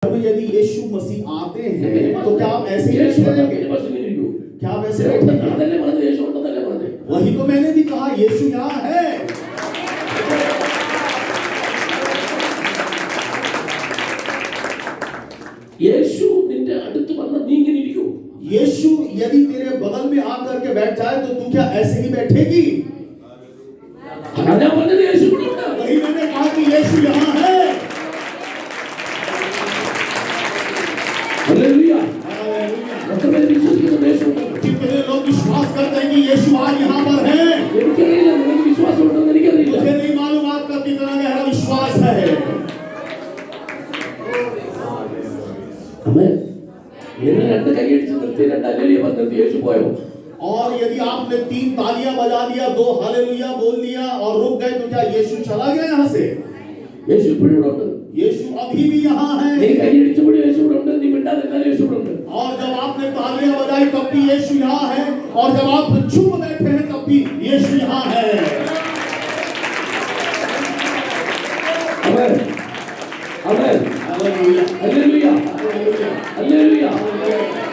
यदि यीशु मसीह आते हैं तो क्या आप ऐसे ही रहेंगे? क्या आप ऐसे रहेंगे? वही तो मैंने भी कहा, यीशु यहाँ है। യേശു നിന്റെ അടുത്ത് വന്ന് നീ ഇങ്ങനെ ഇരിക്കൂ. यीशु यदि तेरे बगल में आकर के बैठ जाए तो तू क्या ऐसे ही बैठेगी? ഞാൻ പറഞ്ഞത് യേശു ഇവിടെ ഉണ്ട്. वही मैंने कहा कि यीशु यहाँ है। हालेलुया. എത്ര പേര് വിശ്വസിക്കുന്നു യേശു ഉണ്ട്? कितने लोग विश्वास करते हैं कि यीशु आज यहाँ पर है? എനിക്കറിയില്ല നിങ്ങൾക്ക് വിശ്വാസം ഉണ്ടെന്ന് എനിക്കറിയില്ല. मुझे नहीं मालूम आपका कितना गहरा विश्वास है। ആമേൻ. എന്നെ രണ്ട് കൈയടിച്ച് നിർത്തി രണ്ട് ഹല്ലേലൂയ പറഞ്ഞ് യേശു പോയോ? और यदि आपने 3 तालियां बजा दिया, 2 हालेलुया बोल दिया और रुक गए तो क्या यीशु चला गया यहाँ से? യേശു ഇപ്പോഴും ഇവിടെ ഉണ്ട്. यीशु अभी भी यहाँ है। നീ കൈയടിച്ചപ്പോൾ യേശു ഇവിടെ ഉണ്ട്. നീ മിണ്ടാതിരുന്നാൽ യേശു ഇവിടെ ഉണ്ട്. और जब आपने तालियां बजाई तब भी यीशु यहाँ है, और जब आप चुप बैठे हैं तब भी यीशु यहाँ है। आमेन आमेन हालेलुया हालेलुया हालेलुया.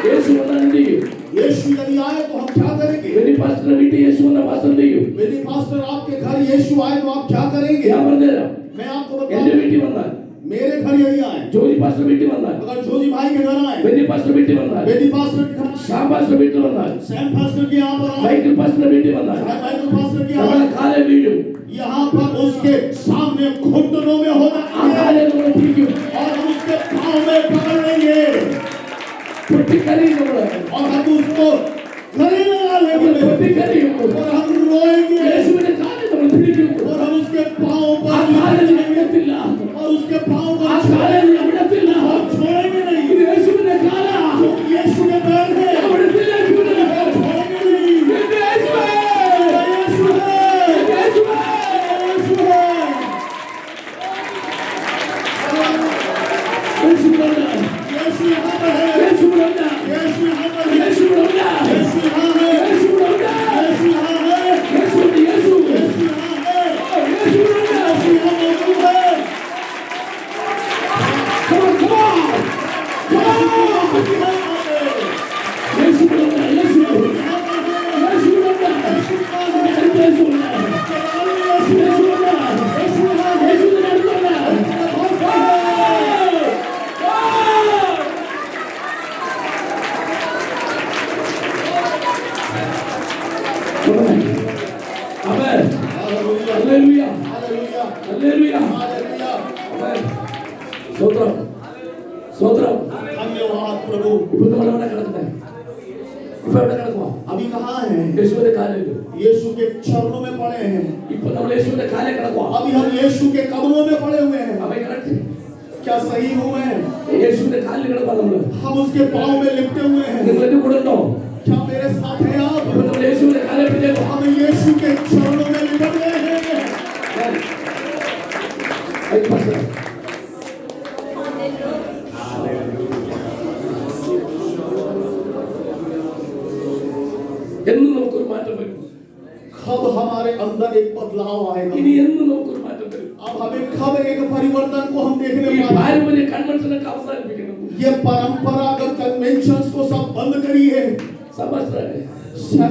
യേശു വന്നാൽ എന്ത് ചെയ്യും? यीशु यदि आए तो हम क्या करेंगे? मेरी पास्टर വീട്ടിൽ യേശു വന്നാൽ പാസ്റ്റർ എന്ത് ചെയ്യും? मेरे पास्टर आपके घर यीशु आए तो आप क्या करेंगे? ഞാൻ പറഞ്ഞുതരാം. मैं आपको എന്റെ बताऊं, വീട്ടിൽ വന്നാൽ, मेरे घर यदि आए, ജോജി പാസ്റ്റർ വീട്ടിൽ വന്നാൽ, अगर जोजी भाई के घर आए, ബെന്നി പാസ്റ്റർ വീട്ടിൽ വന്നാൽ, बेदी पास्टर के घर, ശ്യാം പാസ്റ്റർ വീട്ടിൽ വന്നാൽ, सैम पास्टर के यहाँ पर आए, മൈക്കിൾ പാസ്റ്റർ വീട്ടിൽ വന്നാൽ, माइकल पास्टर के यहाँ നമ്മുടെ आए, കാലേ വീഴും. यहाँ पर उसके सामने घुटनों में होना ആ കാലേ നമ്മൾ പിടിക്കും. और हम उसके पाँव में पकड़ लेंगे പൊട്ടിക്കരയും നമ്മള്. और हम उसको गले लगा നമ്മൾ लेंगे പൊട്ടിക്കരയും. और हम रोएंगे യേശുവിന്റെ കാലേ നമ്മൾ പിടിക്കും. और हम उसके पाँव ആ पर കാലേ നീ വിടത്തില്ല. और उसके पाँव ആ पर കാലേ നീ വിടത്തില്ല. छोड़ेंगे नहीं। ഇത് യേശുവിന്റെ കാലാ. यीशु के पैर है, വിടത്തില്ല യേശുവിനെ. छोड़ेंगे नहीं। എന്റെ യേശുവേ. यीशु है, എന്റെ യേശുവേ. यीशु है। യേശുവിനുണ്ട്. यीशु यहाँ पर है, യേശുവിനുണ്ട്. यीशु यहाँ पर है, യേശുവിനുണ്ട്. यीशु यहाँ है, യേശുവിനുണ്ട്. यीशु यहाँ है, യേശുവിനുണ്ട്. യേശു. यीशु यहाँ है, യേശുവിനുണ്ട്. यीशु यहाँ मौजूद है। Come on, come on. Come on. യേശുവിനുണ്ട്. യേശുവിനുണ്ട്. യേശുവിനുണ്ട്. അടുത്ത യേശുവിനുണ്ട്. യേശുവിനുണ്ട്. യേശുവിന്റെ അടുത്തുണ്ട്. Amen. Hallelujah. Hallelujah, Hallelujah. Hallelujah. Amen. സ്തോത്രം. സ്തോത്രം. धन्यवाद प्रभु। ഇപ്പൊ നമ്മൾ എവിടെ കിടക്കുന്നത്? ഇപ്പൊ എവിടെ കിടക്കുവാ? अभी कहाँ हैं? യേശുവിന്റെ കാലിൽ. यीशु के चरणों में पड़े हैं। ഇപ്പൊ നമ്മൾ യേശുവിന്റെ കാലിൽ കിടക്കുവാ. अभी हम यीशु के कदमों में पड़े हुए हैं। അവൻ കിടക്ക്. क्या सही हूँ मैं? യേശുവിന്റെ കാലിൽ കിടക്കുവാ നമ്മള്. हम उसके पाँव में लिपटे हुए हैं। നിങ്ങൾ എന്റെ കൂടെ ഉണ്ടോ? क्या मेरे साथ हैं आप? ഇപ്പൊ നമ്മൾ യേശുവിന്റെ കാലിൽ പിടിച്ചേക്കോ. हम यीशु के चरणों में लिपट गए हैं। എന്നും നമുക്കൊരു മാറ്റം വരും. कब हमारे अंदर एक बदलाव आएगा? ഇനി എന്നും നമുക്കൊരു മാറ്റം വരും. अब हमें कब एक परिवर्तन को हम देखने ഈ पाएंगे? പാരമ്പര്യ കൺവെൻഷനൊക്കെ അവസാനിപ്പിക്കണം. ये परंपरागत कन्वेंशंस को सब बंद करिए। സഹോദരനെ,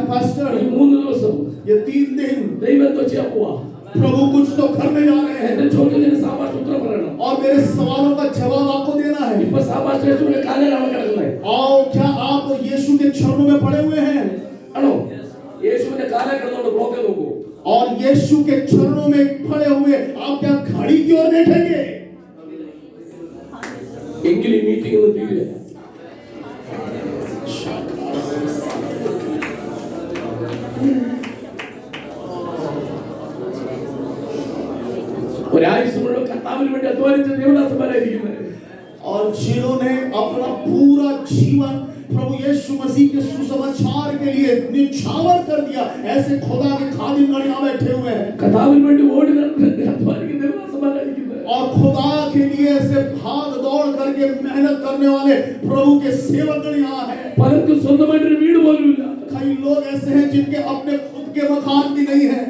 पास्टर, ഈ 3 ദിവസം ये 3 दिन ദൈവം എന്തോ ചെയ്യാൻ പോവാ. प्रभु कुछ तो करने जा रहे हैं എന്റെ ചോദ്യത്തിന് സാമാന്യ ഉത്തരം പറയണം. और मेरे सवालों का जवाब आपको देना है। ഇപ്പൊ സാമാന്യ യേശുവിന്റെ കാലിലാണ് കിടക്കുന്നത്. और क्या आप यीशु के चरणों में पड़े हुए हैं? ആണോ? യേശുവിന്റെ കാലിൽ കിടന്നുകൊണ്ട് ബ്ലോക്ക് നോക്കൂ. और यीशु के चरणों में पड़े हुए आप क्या घड़ी की ओर देखेंगे? എങ്കിൽ ഈ മീറ്റിംഗ് ഒന്ന് തീരെ. ഒരാഴ്ച മുഴുവൻ കർത്താവിന് വേണ്ടി അധ്വാനിച്ച ദേവദാസന്മാരായിരിക്കുന്നത്. और जिन्होंने अपना पूरा जीवन प्रभु यीशु मसीह के सुसमाचार के लिए निछावर कर दिया, ऐसे खुदा के खादिम यहाँ बैठे हुए हैं കർത്താവിന് വേണ്ടി ഓടി നടന്ന് അധ്വാനിക്കുന്ന ദേവദാസന്മാരായിരിക്കുന്നത്. और खुदा के लिए ऐसे भाग दौड़ करके मेहनत करने वाले प्रभु के सेवक यहाँ हैं। പലർക്കും സ്വന്തമായിട്ടൊരു വീട് പോലും ഇല്ല. कई लोग ऐसे हैं जिनके अपने खुद के मकान भी नहीं है।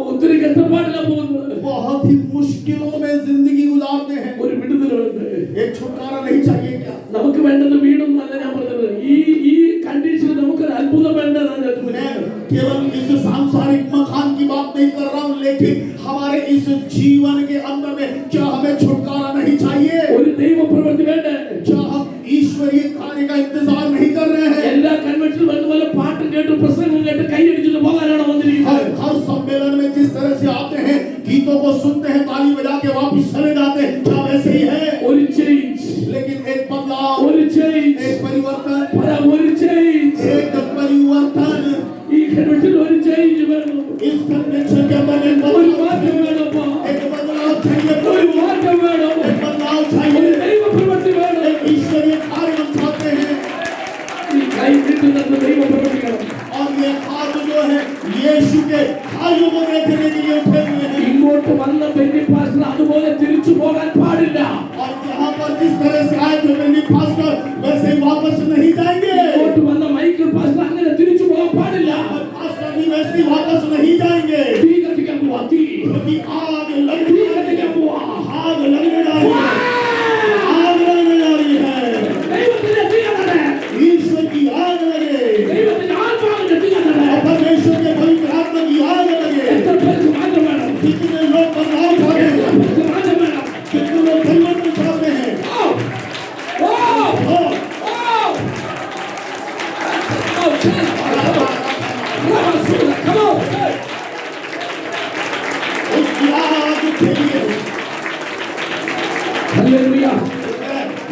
ഒത്തിരി കഷ്ടപ്പാടിലാണ് പോകുന്നത്. बहुत ही मुश्किलों में जिंदगी गुजारते हैं। ഒരു വിടുതലുണ്ട്. एक छुटकारा नहीं चाहिए क्या? നമുക്ക് വേണ്ടത് വീടൊന്നും അല്ല ഞാൻ പറഞ്ഞത്. ഈ കണ്ടീഷൻ നമുക്കൊരു അത്ഭുതം വേണ്ടതാണ്. मैं केवल इस सांसारिक मकान की बात नहीं कर रहा हूँ, लेकिन हमारे इस जीवन के अंदर में क्या हमें छुटकारा नहीं चाहिए? ഒരു ദൈവ പ്രവൃത്തി വേണ്ടേ? क्या हम ईश्वरीय कार्य का इंतजार नहीं कर रहे हैं? എല്ലാ കൺവെൻഷനിലും വരുന്ന പോലെ പാട്ടും കേട്ട് പ്രസംഗം കേട്ട് കൈയടിച്ചിട്ട് പോകാനാണോ വന്നിരിക്കുന്നത്? हर सम्मेलन में जिस तरह से आते हैं, गीतों को सुनते हैं, ताली बजा के वापिस चले जाते हैं, क्या वैसे ही है? ഒരു ചേഞ്ച്, लेकिन एक बदलाव, ഒരു ചേഞ്ച്, एक परिवर्तन, ഒരു ചേഞ്ച്. एक परिवर्तन, ഈ കൺവെൻഷനിൽ ഒരു ചേഞ്ച് വേണം. इस कन्वेंशन के अंदर एक ഒരു बदलाव, മാറ്റം വേണപ്പാ. एक बदलाव चाहिए, ഒരു മാറ്റം വേണം. एक बदलाव ഒരു चाहिए, ദൈവ പ്രവൃത്തി വേണം. एक ईश्वरीय कार्य हम चाहते हैं। ഈ കൈ നീട്ടുന്നത് ദൈവ പ്രവൃത്തിയാണ്. और ये हाथ जो है यीशु के कार्यों को देखने के लिए उठे हुए हैं। ഇങ്ങോട്ട് വന്ന പെന്തിക്കോസ്തർ അതുപോലെ തിരിച്ചു പോകാൻ പാടില്ല. और यहाँ पर जिस तरह से आए थे पेंटिकॉस्टर, वैसे ही वापस नहीं जाएंगे। ഇങ്ങോട്ട് വന്ന മൈക്കിൾ പാസ്റ്റർ അങ്ങനെ തിരിച്ചു പോകാൻ പാടില്ല. और पास्टर भी वैसे ही वापस नहीं जाएंगे, തീ കത്തിക്കാൻ പോവാ. തീ क्योंकि आग തീ लगने കത്തിക്കാൻ പോവാ. आग लगने जा रही है, आग लगने जा रही है। ദൈവത്തിന്റെ തീ കത്തട്ടെ. ईश्वर की आग लगे, ദൈവത്തിന്റെ ആത്മാവിന്റെ തീ കത്തട്ടെ. और परमेश्वर के पवित्र आत्मा की आग लगे। എത്ര പേർക്ക് മാറ്റം വേണം? कितने लोग बदलाव चाहते എത്ര हैं, പേർക്ക് മാറ്റം വേണം? कितने लोग परिवर्तन चाहते हैं। ഓ ഓ ओ, उसकी आग के लिए ഹല്ലേലൂയ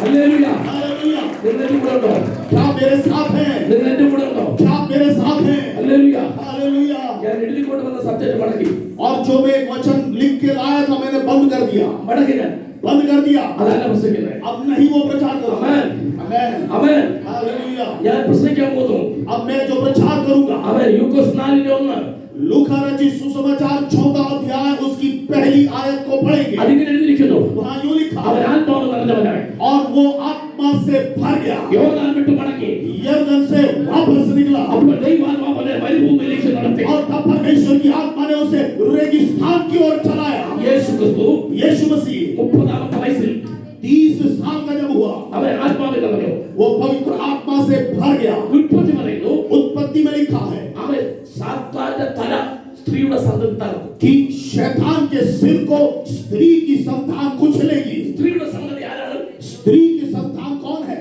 ഹല്ലേലൂയ. हालेलुया। നിങ്ങൾ എന്റെ കൂടെ ഉണ്ടോ? क्या आप मेरे साथ हैं? നിങ്ങൾ എന്റെ കൂടെ ഉണ്ടോ? क्या आप मेरे साथ हैं? ഹല്ലേലൂയ. हालेलुया। ഞാൻ എഴുതിക്കൊണ്ട് വന്ന സബ്ജക്ട് മടക്കി और जो मैं एक वचन लिख के लाया था, मैंने बंद कर दिया, മടക്കി ഞാൻ बंद कर दिया। അതല്ല പ്രസംഗിക്കുന്നത്. अब नहीं वो प्रचार करूंगा। आमेन। आमेन। അവൻ हालेलुया। ഞാൻ പ്രസംഗിക്കാൻ പോകുന്നു. अब मैं जो प्रचार करूंगा, അവൻ യൂക്കോസ് 4:1 लूका रचित सुसमाचार 14 अध्याय उसकी पहली आयत को पढ़ेंगे। അതിങ്ങനെ എഴുതിയിരിക്കുന്നു. वहां यूं लिखा, അവൻ ആത്മാവ് നിറഞ്ഞവനായി और वो आत्मा से भर गया, യോർദാൻ വിട്ട് മടങ്ങി. यरदन से वापस निकला, അപ്പോൾ ദൈവാത്മാവ് അവനെ മരുഭൂമിയിലേക്ക് നടത്തി. और तब परमेश्वर की आत्मा ने उसे रेगिस्तान की ओर चलाया। യേശു ക്രിസ്തു यीशु मसीह 30ാമത്തെ വയസ്സിൽ 30 साल का जब हुआ, അവൻ ആത്മാവിൽ നിറഞ്ഞു. वो पवित्र आत्मा से भर गया। ഉൽപ്പത്തി പറയുന്നു उत्पत्ति में लिखा है അവൻ സാത്താന്റെ തല സ്ത്രീയുടെ സന്തതി തകർക്കും. कि शैतान के सिर को स्त्री की संतान कुचलेगी। സ്ത്രീയുടെ സന്തതി ആരാണ്? स्त्री की संतान कौन है?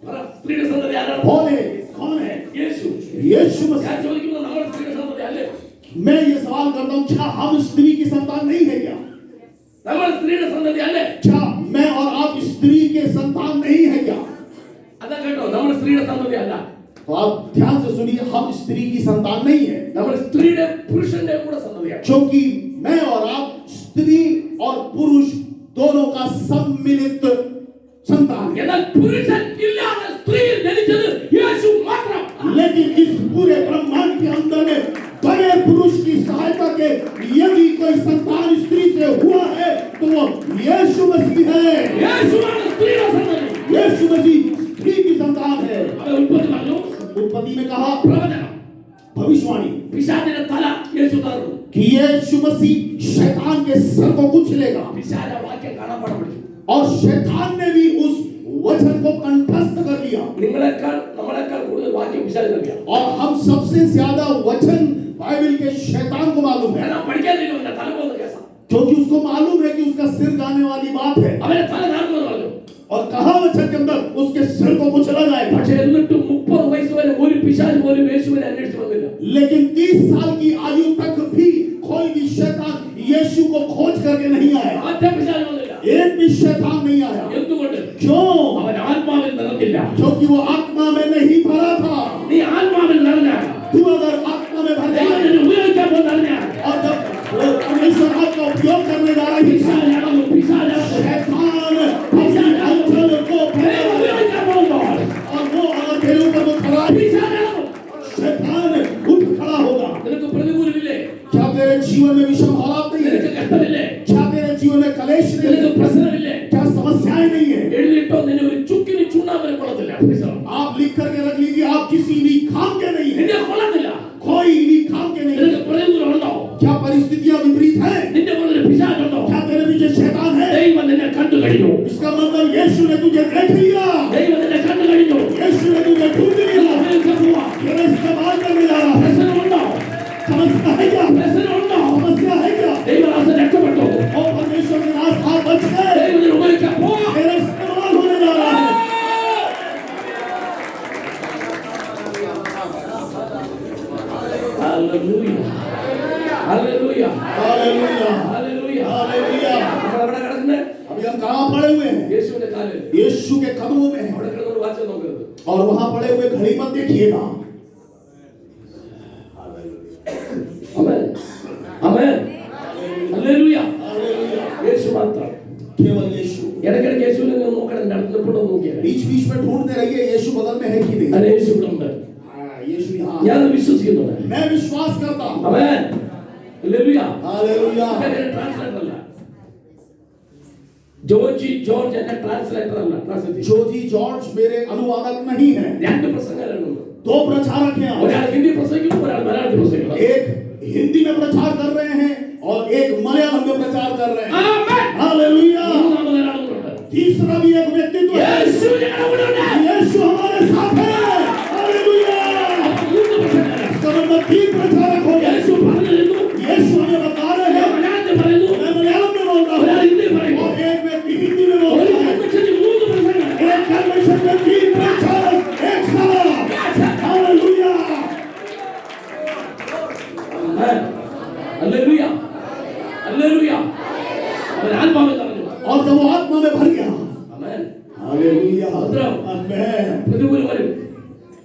പറ, സ്ത്രീയുടെ സന്തതി ആരാണ്? बोले कौन है? യേശു. यीशु मसीह। ഞാൻ ചോദിക്കുന്നത് നമ്മുടെ സ്ത്രീയുടെ സന്തതി അല്ലേ? मैं ये सवाल करता हूँ, क्या हम स्त्री की संतान नहीं है क्या? നമ്മുടെ സ്ത്രീയുടെ സന്തതി അല്ലേ? क्या मैं और आप स्त्री के संतान नहीं है क्या? അതാ കേട്ടോ, നമ്മുടെ സ്ത്രീയുടെ സന്തതി അല്ല. तो आप ध्यान से सुनिए, हम स्त्री की संतान नहीं है, നമ്മുടെ സ്ത്രീയുടെ പുരുഷന്റെ കൂടെ സന്തതിയാണ്. क्योंकि मैं और आप स्त्री और पुरुष दोनों का सम्मिलित संतान है। എന്നാൽ പുരുഷൻ ഇല്ലാതെ സ്ത്രീയിൽ ജനിച്ചത് യേശു മാത്രം. लेकिन इस पूरे ब्रह्मांड के अंदर में बगैर पुरुष की सहायता के यदि कोई संतान स्त्री से हुआ है, तो वो यीशु मसीह है। യേശുവാണ് സ്ത്രീയുടെ സന്തതി. यीशु मसीह स्त्री की संतान है। അവൻ ഉൽപ്പത്തി പറഞ്ഞു, उत्पत्ति में कहा, പ്രവചനം, भविष्यवाणी പിശാചിന്റെ തല യേശു തകർന്നു. कि यीशु मसीह शैतान के सर को कुचलेगा। പിശാച വാക്യം കാണാൻ പാഠം പഠിച്ചു. और शैतान ने भी उस वचन को कंठस्थ कर लिया। നിങ്ങളെക്കാൾ നമ്മളെക്കാൾ കൂടുതൽ വാക്യം പിശാചിന് അറിയാം. और हम सबसे ज्यादा वचन बाइबल के शैतान को मालूम है, ഞാൻ പഠിക്കാതിരിക്കുന്ന തല പോകുന്ന കേസാ. क्योंकि उसको मालूम है कि उसका सिर जाने वाली बात है। അവനെ തല തകർന്നു പറഞ്ഞു. और कहा वचन के अंदर उसके सिर को कुचला जाएगा। പക്ഷേ എന്നിട്ടും 30 വയസ്സ് വരെ ഒരു പിശാച് പോലും യേശുവിനെ അന്വേഷിച്ചു വന്നില്ല. लेकिन 30 साल की आयु तक भी कोई भी शैतान यीशु को खोज करके नहीं आया। ഒറ്റ പിശാച് വന്നില്ല. एक भी शैतान नहीं आया। എന്തുകൊണ്ട്? क्यों? അവൻ ആത്മാവിൽ നിറഞ്ഞില്ല. क्योंकि वो आत्मा में नहीं भरा था। നീ ആത്മാവിൽ നിറഞ്ഞാൽ, तू अगर आत्मा में भर ദൈവം जाए നിന്നെ ഉപയോഗിക്കാൻ പോകുന്നറിഞ്ഞാൽ, और जब वो परमेश्वर आपका उपयोग करने जा रहा है, പിശാചാണ് പിശാചാണ് शैतान अपनी हलचल को ദൈവം ഉപയോഗിക്കാൻ പോകുമ്പോൾ और वो अगर तेरे ऊपर वो खड़ा है, പിശാചാണ്. शैतान उठ खड़ा होगा। നിനക്ക് പ്രതികൂലമില്ലേ? क्या तेरे जीवन में विषम हालात नहीं है? നിനക്ക് കഷ്ടമില്ലേ? क्या तेरे जीवन में कलेश नहीं നിനക്ക് है? പ്രശ്നമില്ലേ? क्या समस्याएं नहीं है? എഴുതിയിട്ടോ നിന്നെ ഒരു ചുക്കിന് ചൂണ്ടാൻ കൊള്ളത്തില്ല. आप लिख करके रख लीजिए, आप किसी भी काम के नहीं है, നിന്നെ കൊള്ളത്തില്ല. कोई भी काम के नहीं है। നിനക്ക് പ്രതികൂലം ഉണ്ടോ? क्या പരിസ്ഥിतियां विपरीत है? നിന്റെ പുറകിൽ പിശാചുണ്ടോ? क्या तेरे पीछे शैतान है? ദൈവം നിന്നെ കണ്ടു കഴിഞ്ഞു. इसका मतलब यीशु यीशु के कदमों में है അവിടെ കിടന്നൊരു വാച്ച് നോക്കരുത്. और वहां पड़े हुए घड़ी मत देखिएगा। ആമേൻ ആമേൻ ഹല്ലേലൂയ. യേശു മാത്രം. केवल यीशु। ഇടയ്ക്കിടയ്ക്ക് യേശുവിനെ ഒന്ന് നോക്കണം. എൻ്റെ അടുത്ത് നിൽപ്പുണ്ടോ എന്ന് നോക്കിയാൽ बीच बीच में ढूंढते रहिए यीशु बगल में है कि नहीं। അല്ല, യേശു ഇവിടെ ഉണ്ട്. यीशु यहाँ ഞാൻ വിശ്വസിക്കുന്നുണ്ട്. मैं विश्वास करता हूँ। Amen hallelujah. हालेलुया। ട്രാൻസ്ലേറ്റർ അല്ല, ജോർജി ജോർജ് എന്റെ ട്രാൻസ്ലേറ്റർ അല്ല. जोजी जॉर्ज मेरे अनुवादक नहीं है। രണ്ട് പ്രസംഗകരുണ്ട്. दो प्रचारक हैं। ഒരാൾ ഹിന്ദി പ്രസംഗിക്കുന്നു, ഒരാൾ മലയാളത്തിൽ പ്രസംഗിക്കുന്നു. एक हिंदी में प्रचार कर रहे हैं और एक मलयालम में प्रचार कर रहे हैं। ആമേൻ. हालेलुया। മൂന്നാമത് ഒരാളുണ്ട്. तीसरा भी एक व्यक्तित्व है। യേശു ഞങ്ങളുടെ കൂടെ ഉണ്ട്. यीशु हमारे साथ है। हालेलुया। മൂന്ന് പ്രസംഗകരാണ്. इसका मतलब तीन प्रचारक हो गए। യേശു പറഞ്ഞിരുന്നു. यीशु हमें बता रहे हैं। മലയാളത്തിൽ പറയുന്നു, मैं मलयालम में बोल रहा ഒരാൾ हूँ ഹിന്ദി പറയുന്നു. और एक व्यक्ति हिंदी में बोल ഒരു रहा है। കൺവെൻഷനിൽ മൂന്ന് പ്രസംഗകർ. एक कन्वेंशन में तीन प्रचारक एक साथ। हालेलुया। Amen hallelujah hallelujah. അവൻ ആത്മാവിൽ നിറഞ്ഞു. और जब वो आत्मा में भर गया। ആമേൻ. हालेलुया। അത്രയും. आमेन। പ്രതികൂലം വരും.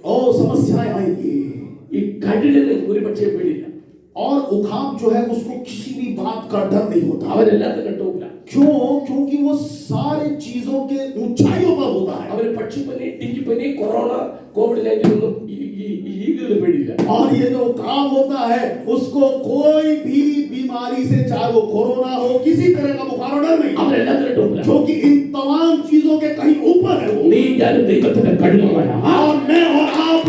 ओ समस्याएं आएंगी ഈ കഠിനന് ഒരുപക്ഷേ പേടില്ല. और उखाम जो है उसको किसी भी बात का डर नहीं होता। അവരെല്ലാത്തിനും ടോപ്പില്ല. क्यों? क्योंकि वो सारे चीजों के ऊंचाइयों पर होता है। അവര് പക്ഷിപ്പനി, ഡെങ്കിപ്പനി, കൊറോണ, കോവിഡ്-19 ഒന്നും ഈഗിളിന് പേടിയില്ല. और ये जो काम होता है उसको कोई भी बीमारी से, चाहे वो कोरोना हो, किसी तरह का बुखार डर नहीं, അവരെല്ലാത്തിനും ടോപ്പില്ല. क्योंकि इन तमाम चीजों के कहीं ऊपर है वो। നീ ഞാനും ദൈവത്തിന്റെ കഠിനമായ और मैं और आप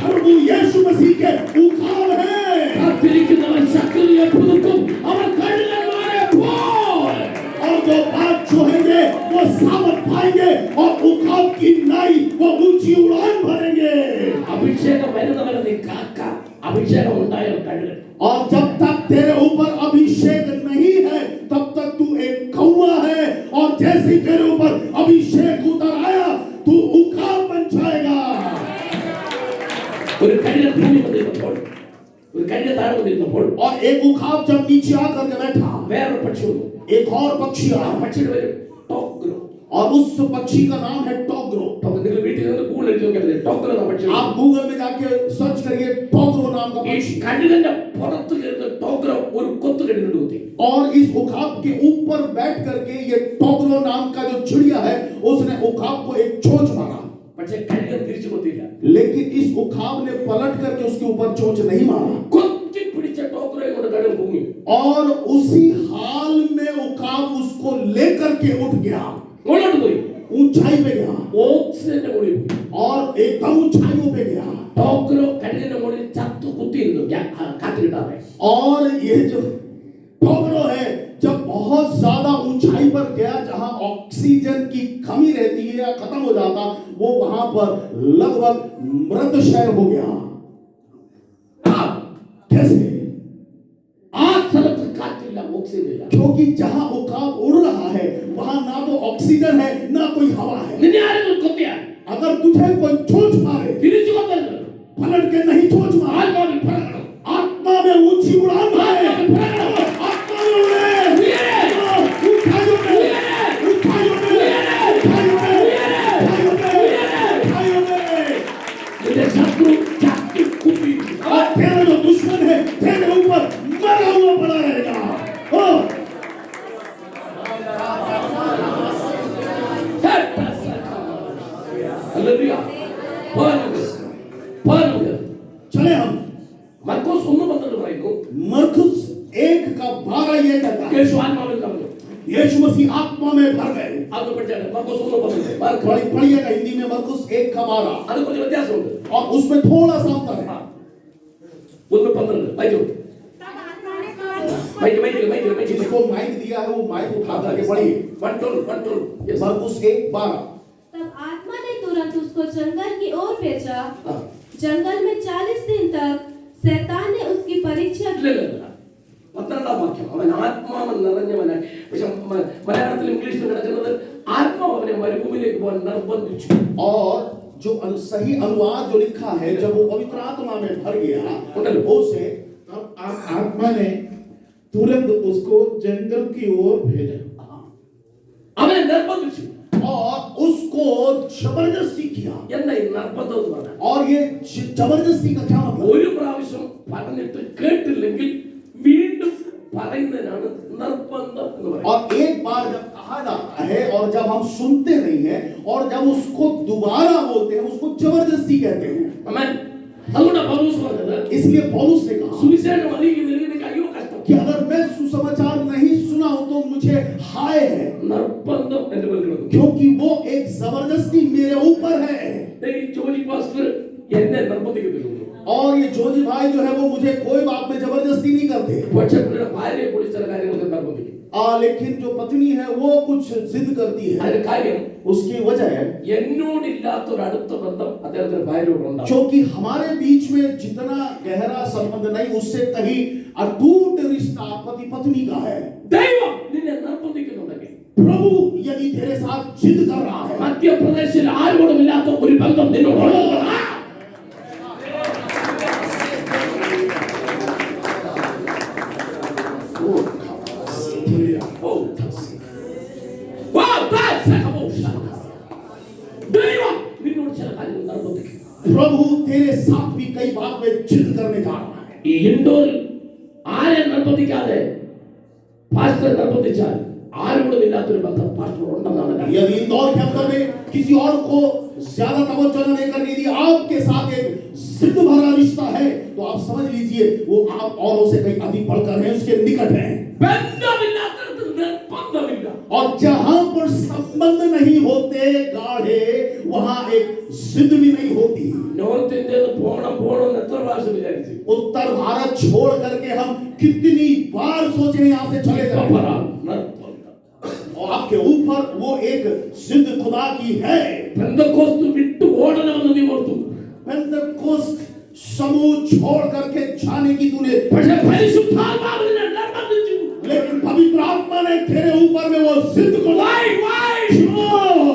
प्रभु यीशु मसीह के उखाम हैं। കാത്തിരിക്കുന്നവൻ ശക്തിയെ പുതുക്കും. അവർ കഠിനന്മാരെ പോലെ. और जो बात छुएंगे वो सामर्थ पाएंगे और उखाम की नाई वो ऊंची उड़ान भरेंगे। അഭിഷേകം വരുന്നവരെ നീ കാക്ക. അഭിഷേകം ഉണ്ടായാൽ കഴുകൻ. और जब तक तेरे ऊपर अभिषेक नहीं है तब तक तू एक कौवा है, और जैसे ही तेरे ऊपर अभिषेक उतर आया तू उखाम बन जाएगा। ഒരു കഴുകൻ ഭൂമി വന്നിരുന്നപ്പോൾ, ഒരു കഴുകൻ താഴെ വന്നിരുന്നപ്പോൾ और एक उखाम जब नीचे आकर के बैठा, വേറൊരു പക്ഷി വന്നു. एक और पक्षी ആ आया പക്ഷിയുടെ പേര് ടോഗ്രോ. और उस पक्षी का नाम है टोग्रो। അപ്പൊ നിങ്ങൾ വീട്ടിൽ നിന്ന് ഗൂഗിൾ എഴുതി നോക്കിയാൽ മതി. ടോഗ്രോ എന്ന പക്ഷി. आप गूगल में जाके सर्च करिए टोग्रो नाम का ഈ पक्षी। കഴുകന്റെ പുറത്ത് കയറുന്ന ടോഗ്രോ ഒരു കൊത്തു കഴുകണ്ട് കുത്തി. और इस उखाब के ऊपर बैठ करके ये टोग्रो नाम का जो चिड़िया है उसने उखाब को एक चोंच मारा, പക്ഷെ കഴുകൻ തിരിച്ചു കൊത്തിയില്ല. लेकिन इस उखाब ने पलट करके उसके ऊपर चोंच नहीं मारा। കൊത്തി പിടിച്ച ടോഗ്രോയെ കൊണ്ട് കഴുകൻ പൊങ്ങി. और उसी हाल में उखाब उसको लेकर के उठ गया, മുകളിലോട്ട് പോയി. ऊंचाई पे गया ഓക്സിജന്റെ മുകളിൽ പോയി. और एकदम ऊंचाइयों पे गया। ടോഗ്രോ കഴുകന്റെ മുകളിൽ ചത്തു കുത്തിയിരുന്നു കാറ്റ് കിട്ടാതെ. और ये जो टोग्रो है जब बहुत ज्यादा ऊंचाई पर गया जहां ऑक्सीजन की कमी रहती है या खत्म हो जाता, वो वहां पर लगभग मृतशय हो गया। कैसे? ആ സ്ഥലത്ത് കാറ്റില്ല, ഓക്സിജൻ ഇല്ല. क्योंकि जहां उखाब उड़ रहा है वहां ना तो ऑक्सीजन है ना कोई हवा है। നിന്നെ ആരെങ്കിലും കൊത്തിയാൽ अगर तुझे कोई चोंच मारे തിരിച്ചു കൊത്തരുത്. पलट के नहीं चोंच मारे, ആത്മാവിൽ പറക്കണം. आत्मा में ऊंची उड़ान मारे, आत्मा में उड़े, ऊंचाइयों में, ऊंचाइयों में, ऊंचाइयों में, ऊंचाइयों में। നിന്റെ ശത്രു ചത്തു കുത്തി. और तेरा जो दुश्मन है तेरे ऊपर मरा हुआ पड़ा रहेगा। ഹല്ലേലൂയ. പാരുക. चले हम മർക്കോസ് 1:12 പറയുന്നു, मरकुस 1:12 ये कहता है യേശു ആത്മാവിൽ നിറഞ്ഞു. यीशु मसीह आत्मा में भर गए। അത് പഠിച്ചാൽ മർക്കോസ് 1:12. पढ़िएगा हिंदी में मरकुस 1:12 അത് കുറച്ച് വ്യത്യാസമുണ്ട്. और उसमें थोड़ा सा अंतर है। 1:12 വായിച്ചു. जिसको माइक दिया है वो माइक उठा करके पढ़िए। 1:12. मरकुस 1:12। तब आत्मा ने तुरंत उसको जंगल की ओर भेजा। हाँ। जंगल में 40 दिन तक शैतान ने उसकी परीक्षा की। 12 വാക്യം. അവൻ ആത്മാവ് നിറഞ്ഞവനായി. പക്ഷെ മലയാളത്തിൽ ഇംഗ്ലീഷിൽ കിടക്കുന്നത് ആത്മാവ് അവനെ മരുഭൂമിയിലേക്ക് പോകാൻ നിർബന്ധിച്ചു. और जो सही अनुवाद जो लिखा है जब वो पवित्र आत्मा में भर गया उसे तब आत्मा ने तुरंत उसको जंगल की ओर भेजा। അവനെ നിർബന്ധിച്ചു. और उसको उसको जबरदस्ती किया। എന്താ ഈ നിർബന്ധം എന്ന് പറഞ്ഞാൽ? और ये जबरदस्ती का क्या मतलब? ഒരു പ്രാവശ്യം പറഞ്ഞിട്ട് കേട്ടില്ലെങ്കിൽ വീണ്ടും പറയുന്നതിനാണ് നിർബന്ധം എന്ന് പറയുന്നത്. और एक बार जब कहा जाता है और जब हम सुनते नहीं हैं और जब उसको दोबारा बोलते हैं उसको जबरदस्ती कहते हैं। ആമേൻ. അതുകൊണ്ടാണ് പൗലോസ് പറഞ്ഞത്, इसलिए पौलुस ने कहा സുവിശേഷം അറിയിക്കുന്നില്ലെങ്കിൽ എനിക്ക് അയ്യോ കഷ്ടം. कि अगर मैं सुसमाचार नहीं सुना हूं तो मुझे हाय है, നിർബന്ധം എന്റെ മുന്നിൽ കിടക്കും. क्योंकि वो एक जबरदस्ती मेरे ऊपर है। ഈ ജോജി പാസ്റ്റർ എന്നെ നിർബന്ധിക്കുന്നില്ല. और ये जोजी भाई जो है वो मुझे कोई बात में जबरदस्ती नहीं करते। പക്ഷേ പുള്ളിയുടെ ഭാര്യയെ കുറിച്ച് ചില കാര്യങ്ങൾ നിർബന്ധിക്കും. लेकिन जो पत्नी है वो कुछ जिद करती है। അതിന്റെ കാര്യം उसकी वजह है എന്നോടില്ലാത്ത ഒരു അടുത്ത ബന്ധം അദ്ദേഹത്തിന്റെ ഭാര്യയോടുണ്ടാകും. क्योंकि हमारे बीच में जितना गहरा संबंध नहीं उससे कहीं अटूट रिश्ता पति पत्नी का है। ദൈവം നിന്നെ നിർബന്ധിക്കുന്നുണ്ടെങ്കിൽ, प्रभु यदि तेरे साथ जिद कर रहा है, മധ്യപ്രദേശിൽ ആരോടുമില്ലാത്ത ഒരു ബന്ധം നിന്നോട് ദൈവം നിന്നോട് ചില കാര്യങ്ങൾ നിർബന്ധിക്കും. प्रभु तेरे साथ भी कई बात में जिद करने जा रहा है। ഈ ഇൻഡോറിൽ ആരെ നിർബന്ധിക്കാതെ പാസ്റ്റർ നിർബന്ധിച്ചാൽ ആരോടുമില്ലാത്തൊരു ബന്ധം പാസ്റ്റർ ഉണ്ടെന്നാണ് ഞാൻ. यदि इंदौर के अंदर में किसी और को ज्यादा तवज्जो नहीं करने दी आपके साथ एक जिद भरा रिश्ता है तो आप समझ लीजिए वो आप औरों से कहीं अधिक बढ़कर है, उसके निकट है। ബന്ധമില്ലാത്തടത്ത് നിർബന്ധമില്ല. और जहां पर संबंध नहीं होते गाढ़े वहां एक जिद भी नहीं होती। നോർത്ത് ഇന്ത്യയിൽ പോണം എന്ന് എത്ര പ്രാവശ്യം വിചാരിച്ചു? उत्तर भारत छोड़ करके हम कितनी बार सोचे यहाँ से चले जाएं। और आपके ऊपर वो एक जिद खुदा की है। പെന്തക്കോസ്ത് വിട്ടു ഓടണമെന്ന് നീ ഓർത്തു. पेंतकोस्त समूह छोड़ करके जाने की तूने, പക്ഷേ പരിശുദ്ധാത്മാവ് നിന്നെ നിർബന്ധിച്ചു. लेकिन पवित्र आत्मा ने तेरे ऊपर में वो जिद को लाई।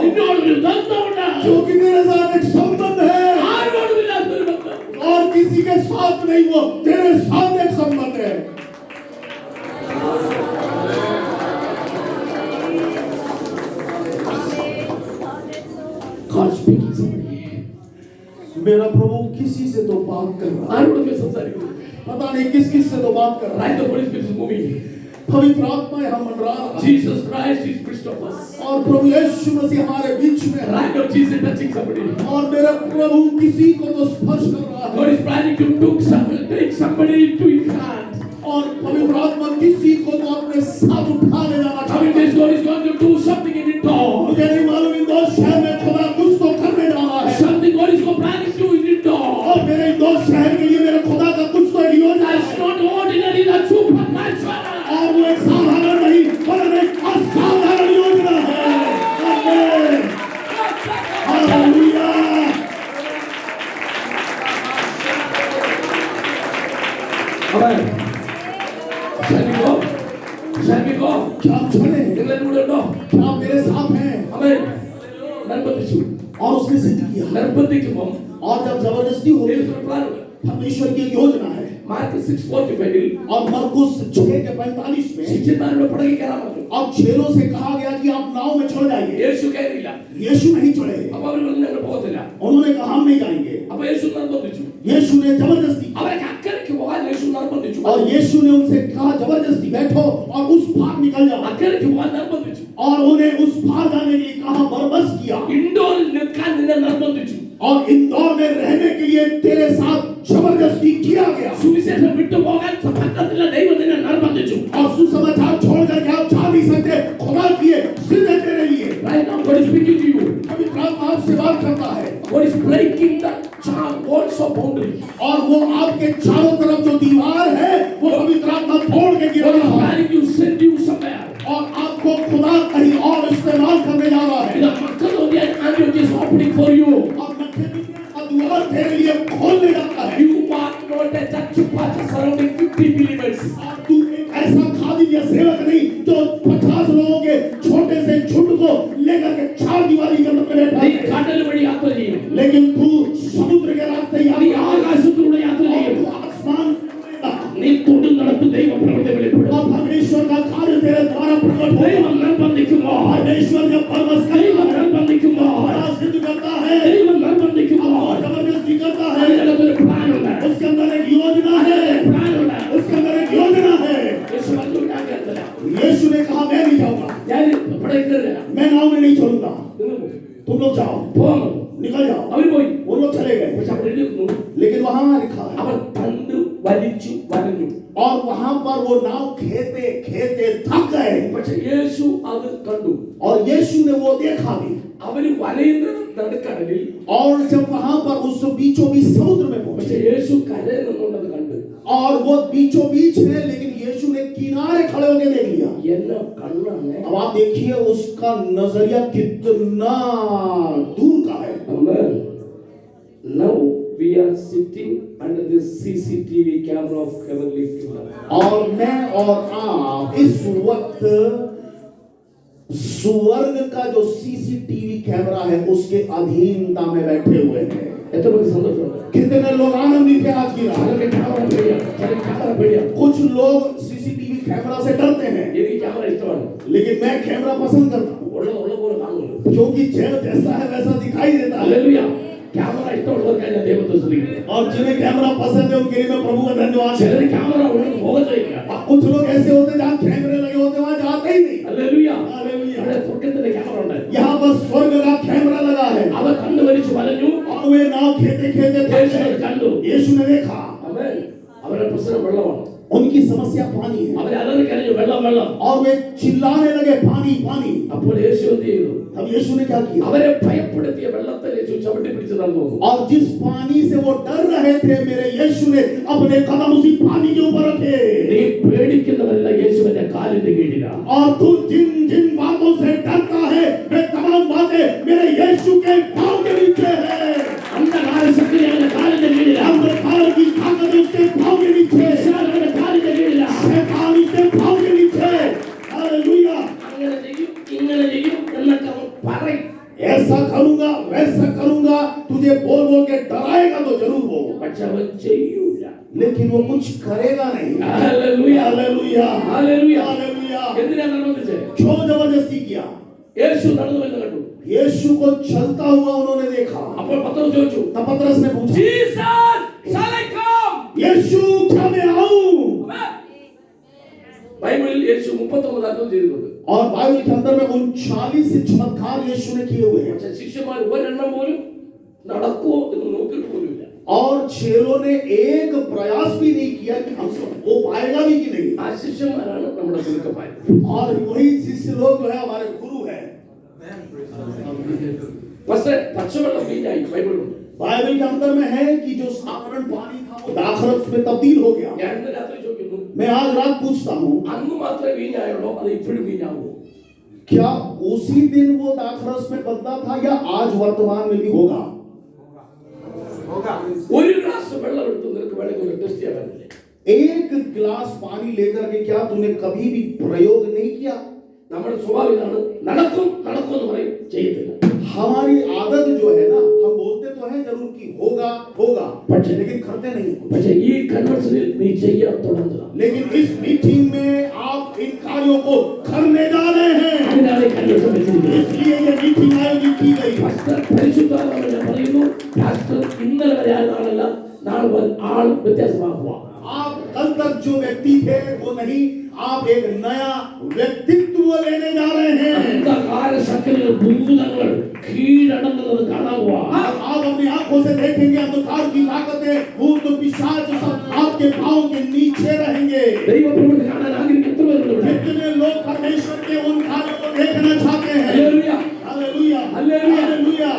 നിന്നോടൊരു ബന്ധമുണ്ട്. क्योंकि मेरे साथ एक संबंध है ആരോടുമില്ലാത്തൊരു ബന്ധം. और किसी के साथ नहीं, वो तेरे साथ एक संबंध है। God speaking somebody. मेरा प्रभु किसी से तो बात कर रहा है, ആരോടൊക്കെ സംസാരിക്കുന്നു? पता नहीं किस किस से तो बात कर रहा है। Right, the Holy Spirit is moving. पवित्र आत्मा यहाँ मंडरा रहा है Jesus Christ is midst of us. और प्रभु यीशु मसीह हमारे बीच में है। Right, now Jesus touching somebody. और मेरा प्रभु किसी को तो स्पर्श कर रहा God है is planning to take somebody into his hand. और पवित्र आत्मा किसी को तो अपने साथ उठा ले जाना I mean, चाहता this है। God is going to do something in Indore. मुझे नहीं मालूम इंदौर शहर में खुदा कुछ तो करने जा रहा है Something God is planning to do in Indore. और मेरे इंदौर शहर के लिए मेरे खुदा का कुछ तो एक योजना That's है। not ordinary, that's supernatural. और वो एक साधारण नहीं वरन एक असाधारण योजना है। आमीन। Hallelujah. Amen. Shall we go? Shall we go? क्या आप चले? നിങ്ങളെ കൂടെ ഉണ്ടോ? क्या आप मेरे साथ हैं? Amen. നിർബന്ധിച്ചു. और उसने जिद किया നിർബന്ധിക്കുമ്പോൾ और जब जबरदस्ती हो गई ദൈവത്തിന് പ്ലാൻ ഉണ്ട്. परमेश्वर की एक योजना है। മാർക്ക് 6:45 और मरकुस 6:45 में ശിഷ്യന്മാരോട് പടകിൽ കയറാൻ പറഞ്ഞു. अब चेलों से कहा गया कि आप नाव में चढ़ जाइए। യേശു കയറിയില്ല. यीशु नहीं चढ़े, അപ്പോൾ അവർ പറഞ്ഞു ഞങ്ങൾ പോകത്തില്ല. उन्होंने कहा हम नहीं जाएंगे। അപ്പോൾ യേശു നിർബന്ധിച്ചു. यीशु ने जबरदस्ती की അവരെ അക്കരയ്ക്ക് പോകാൻ യേശു നിർബന്ധിച്ചു. और यीशु ने उनसे कहा जबरदस्ती बैठो और उस पार निकल जाओ അക്കരയ്ക്ക് പോകാൻ നിർബന്ധിച്ചു. और उन्हें उस पार जाने के लिए कहा, बरबस किया ഇൻഡോറിൽ നിൽക്കാൻ നിന്നെ നിർബന്ധിച്ചു. और इंदौर में रहने के लिए तेरे साथ जबरदस्ती किया गया സുവിശേഷം വിട്ടു പോകാൻ പറ്റത്തില്ല, ദൈവം നിന്നെ നിർബന്ധിച്ചു. और सुसमाचार छोड़ करके आप जा नहीं सकते। खुदा किए सीधे तेरे लिए Right now God is speaking to you. पवित्र आत्मा आपसे बात करता है God is breaking the walls of boundary. और वो आपके चारों तरफ जो दीवार है वो पवित्र आत्मा तोड़ के गिरा God is रहा है planning to send you somewhere. और आपको खुदा कहीं और इस्तेमाल करने जा रहा है The Macedonian antioch is opening for you. और मकेदोनिया का द्वार तेरे लिए खोलने जाता है। You are not a church pastor surrounding 50 believers. और तू एक ऐसा खादिम या सेवक नहीं जो 50 लोगों के छोटे से झुंड को लेकर के चार दीवारी के अंदर बैठा നീ है, കടൽ വഴി യാത്ര ചെയ്യും. लेकिन तू समुद्र के रास्ते നീ यात्रा ആകാശത്തിലൂടെ യാത്ര और ചെയ്യും. तू आसमान में നീ തൊടുന്നിടത്ത് ദൈവപ്രവൃത്തി വെളിപ്പെടും. और परमेश्वर का कार्य तेरे द्वारा प्रकट होगा। ദൈവം നിർബന്ധിക്കുമ്പോൾ, परमेश्वर जब परमस ദൈവം करेगा നിർബന്ധിക്കുമ്പോൾ, युद्ध करता है, ദൈവം നിർബന്ധിക്കുമ്പോൾ और जबरदस्ती करता है, അതിനകത്തൊരു പ്ലാൻ ഉണ്ട്. उसके अंदर एक योजना है, പ്ലാൻ ഉണ്ട്. उसके अंदर एक योजना है। യേശു പറഞ്ഞു, ഞാൻ കേട്ടില്ല. यीशु ने कहा मैं नहीं जाऊंगा, ഞാൻ ഇവിടെ കയറില്ല. मैं नाव में नहीं चलूंगा, നിങ്ങൾ പോ. तुम लोग जाओ, പോകാം. निकल जाओ। അവർ പോയി. वो लोग चले गए, പക്ഷെ അവിടെ എഴുതിയിരിക്കുന്നു, लेकिन वहां लिखा है, അവർ തണ്ട് വലിച്ചു വലഞ്ഞു. और वहां पर वो नाव खेते खेते थक गए, പക്ഷെ യേശു അത് കണ്ടു. और यीशु ने वो देखा भी। അവര് വലയുന്നത് നടുക്കടലിൽ. और जब वहां पर उस बीचों बीच समुद्र में പക്ഷെ पहुंचे, യേശു കരയിൽ നിന്നുകൊണ്ടത് കണ്ടു. और वो बीचों बीच है, लेकिन यीशु ने किनारे खड़े होकर देख लिया। എന്നെ കണ്ണാണ്. अब आप देखिए उसका नजरिया कितना दूर का है। Amen. Now we are sitting under this CCTV camera of heavenly kingdom. और मैं और आप इस वक्त स्वर्ग का जो सीसीटीवी कैमरा है उसके अधीनता में बैठे हुए हैं। എത്ര പേർക്ക് സന്തോഷമുണ്ട്? कितने लोग आनंदित हैं आज की रात? ചിലർക്ക് ക്യാമറ പേടിയാണ്, ചിലർക്ക് ക്യാമറ പേടിയാണ്. कुछ लोग सीसीटीवी कैमरा से डरते हैं, എനിക്ക് ക്യാമറ ഇഷ്ടമാണ്. लेकिन मैं कैमरा पसंद करता हूँ, ഉള്ള പോലെ കാണുള്ളൂ. क्योंकि जैसा है वैसा दिखाई देता है। ഹല്ലേലൂയ. ക്യാമറ ഇഷ്ടമുള്ളവർക്ക് ഞാൻ ദൈവത്തെ സ്തുതിക്കുന്നു. और जिन्हें कैमरा पसंद है उनके लिए मैं प्रभु का धन्यवाद। ചിലർ ക്യാമറ ഉള്ളത് പോകത്തില്ല. कुछ लोग ऐसे होते हैं जहाँ कैमरे लगे होते हैं वहाँ जाते ही नहीं। ഹല്ലേലൂയ. हालेलुया। ഇവിടെ സ്വർഗ്ഗത്തിന്റെ ക്യാമറ ഉണ്ട്. यहाँ पर स्वर्ग का कैमरा लगा है, അവർ കണ്ണു വലിച്ചു വലഞ്ഞു. और वे नाव खेते खेते थक യേശു അത് गए। കണ്ടു. यीशु ने देखा ആമേൻ. അവരുടെ പ്രശ്നം വെള്ളമാണ്. उनकी समस्या पानी है, അവർ അലറി കരഞ്ഞു, വെള്ളം വെള്ളം. और वे चिल्लाने लगे पानी पानी। അപ്പോൾ യേശു എന്ത് ചെയ്തു? अब यीशु ने क्या किया? അവരെ ഭയപ്പെടുത്തിയ വെള്ളത്തിൽ യേശു ചവിട്ടി പിടിച്ച് നടന്നു. और जिस पानी से वो डर रहे थे, मेरे यीशु ने अपने कदम उसी पानी के ऊपर रखे। നീ പേടിക്കുന്നവരല്ല യേശുവിന്റെ കാലിന്റെ കീഴിലാണ്. और तू जिन जिन बातों से डरता है वे तमाम बातें मेरे यीशु के पांव के नीचे है। അന്ധകാര ശക്തി അവന്റെ കാലിന്റെ കീഴിലാണ്. अंधकार की ताकत उसके पांव के नीचे, പിശാച് അവന്റെ കാലിന്റെ കീഴിലാണ്. शैतान उसके पांव के नीचे। हालेलुया। അങ്ങനെ ചെയ്യും, ഇങ്ങനെ ചെയ്യും എന്നൊക്കെ അവൻ പറയും. ऐसा करूंगा वैसा करूंगा, तुझे बोल बोल के डराएगा तो जरूर वो, പക്ഷെ അവൻ ചെയ്യൂല. लेकिन वो कुछ करेगा नहीं। ഹല്ലേലൂയ. Hallelujah hallelujah. हालेलुया। എന്തിനാ നിർബന്ധിച്ചേ? क्यों जबरदस्ती किया? യേശു നടന്നു വരുന്നത് കണ്ടു. यीशु को चलता हुआ उन्होंने देखा। അപ്പോൾ പത്രോസ് ചോദിച്ചു, तब पतरस ने पूछा, ജീസസ് shall I come? यीशु क्या मैं आऊं? ബൈബിളിൽ യേശു 39 അത്ഭുതം ചെയ്തിട്ടുണ്ട്. और बाइबल के अंदर में 39 चमत्कार यीशु ने किए हुए हैं, പക്ഷെ ശിഷ്യന്മാർ ഒരെണ്ണം പോലും നടക്കുമോ എന്ന് നോക്കിയിട്ട് പോലുമില്ല. और चेलों ने एक प्रयास भी नहीं किया कि हम वो पाएगा भी कि नहीं। ആ ശിഷ്യന്മാരാണ് നമ്മുടെ ഗുരുക്കന്മാർ. और वही शिष्य लोग जो है हमारे गुरु है। പക്ഷേ പച്ചവെള്ളം വീഞ്ഞായി ബൈബിളുണ്ട്. बाइबल के अंदर में है कि जो साधारण पानी था वो दाखरस में तब्दील हो गया। ഞാൻ ഇന്ന് രാത്രി ചോദിക്കുന്നു, मैं आज रात पूछता हूँ, അന്ന് മാത്രമേ വീഞ്ഞായുള്ളൂ, അത് ഇപ്പോഴും വീഞ്ഞാവോ? क्या उसी दिन वो दाखरस में बदला था या आज वर्तमान में भी होगा? ഒരു ഗ്ലാസ് വെള്ളം എടുത്ത് നിനക്ക് വേണമെങ്കിൽ ഒരു ടെസ്റ്റ് ചെയ്യാൻ പറ്റില്ലേ? एक गिलास पानी लेकर के क्या तूने कभी भी प्रयोग नहीं किया? നമ്മുടെ സ്വഭാവം ഇതാണ്, നടക്കും നടക്കും എന്ന് പറയും, ചെയ്യത്തില്ല. हमारी आदत जो है ना, हम बोलते तो हैं जरूर कि होगा होगा, लेकिन करते नहीं। പക്ഷേ ഈ കൺവെൻഷനിൽ നീ ചെയ്യാൻ തുടങ്ങുക. लेकिन इस मीटिंग में आप इन कार्यों को करने जा रहे हैं, അതിനാണ് ഈ കൺവെൻഷൻ വെച്ചിരിക്കുന്നത്. इसलिए ये मीटिंग आयोजित की गई। പാസ്റ്റർ പരിശുദ്ധാത്മാവിനെ പറയുന്നു, പാസ്റ്റർ ഇന്നലെ വരെ ആയ ആളല്ല, നാളെ മുതൽ ആൾ വ്യത്യാസമാക്കുക. आप कल तक जो व्यक्ति थे वो नहीं, आप एक नया व्यक्तित्व लेने जा रहे हैं। അന്ധകാര ശക്തികൾ ഭൂതങ്ങൾ കീഴടങ്ങുന്നത് കാണുക. आप अपनी आंखों से देखेंगे अंधकार की ताकतें, भूत पिशाच सब आपके पांव के नीचे रहेंगे। ദൈവപ്രവൃത്തി കാണാൻ ആഗ്രഹിക്കുന്ന എത്ര പേരുണ്ട് ഇവിടെ? कितने लोग परमेश्वर के उन कार्यों को देखना चाहते हैं? ഹല്ലേലൂയ. Hallelujah hallelujah. हालेलुया।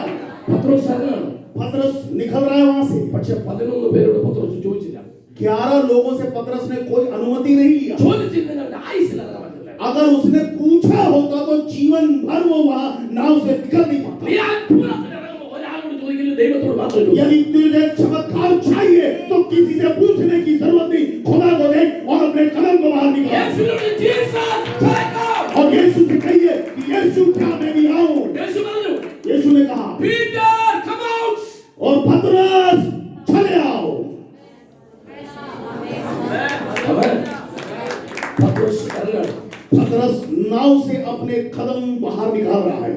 പത്രോസ് ഇറങ്ങാണ്. पतरस निकल रहा है वहां से, പക്ഷെ 11 പേരോട് പത്രോസ് ചോദിച്ചില്ല. 11 लोगों से पतरस ने कोई अनुमति नहीं लिया। ചോദിച്ചിരുന്നെങ്കിൽ അവന്റെ ആയുസ്സിൽ ഇറങ്ങാൻ പറ്റില്ല. अगर उसने पूछा होता तो जीवन भर वो वहां नाव से निकल नहीं पाता। നീ അത്ഭുതത്തിന് ഇറങ്ങുമ്പോൾ ഒരാളോട് ചോദിക്കില്ല, ദൈവത്തോട് മാത്രം ചോദിക്കും. यदि तुझे चमत्कार चाहिए तो किसी से पूछने की जरूरत नहीं, खुदा को देख और अपने कदम को बाहर निकाल। യേശുവിനോട് ജീസസ് shall I come? और यीशु से कहिए कि यीशु क्या मैं भी आऊं? യേശു പറഞ്ഞു, यीशु ने कहा പീറ്റർ come out. और पतरस चले आओ। അവൻ പത്രോസ് ഇറങ്ങാണ്. पतरस नाव से अपने कदम बाहर निकाल रहा है।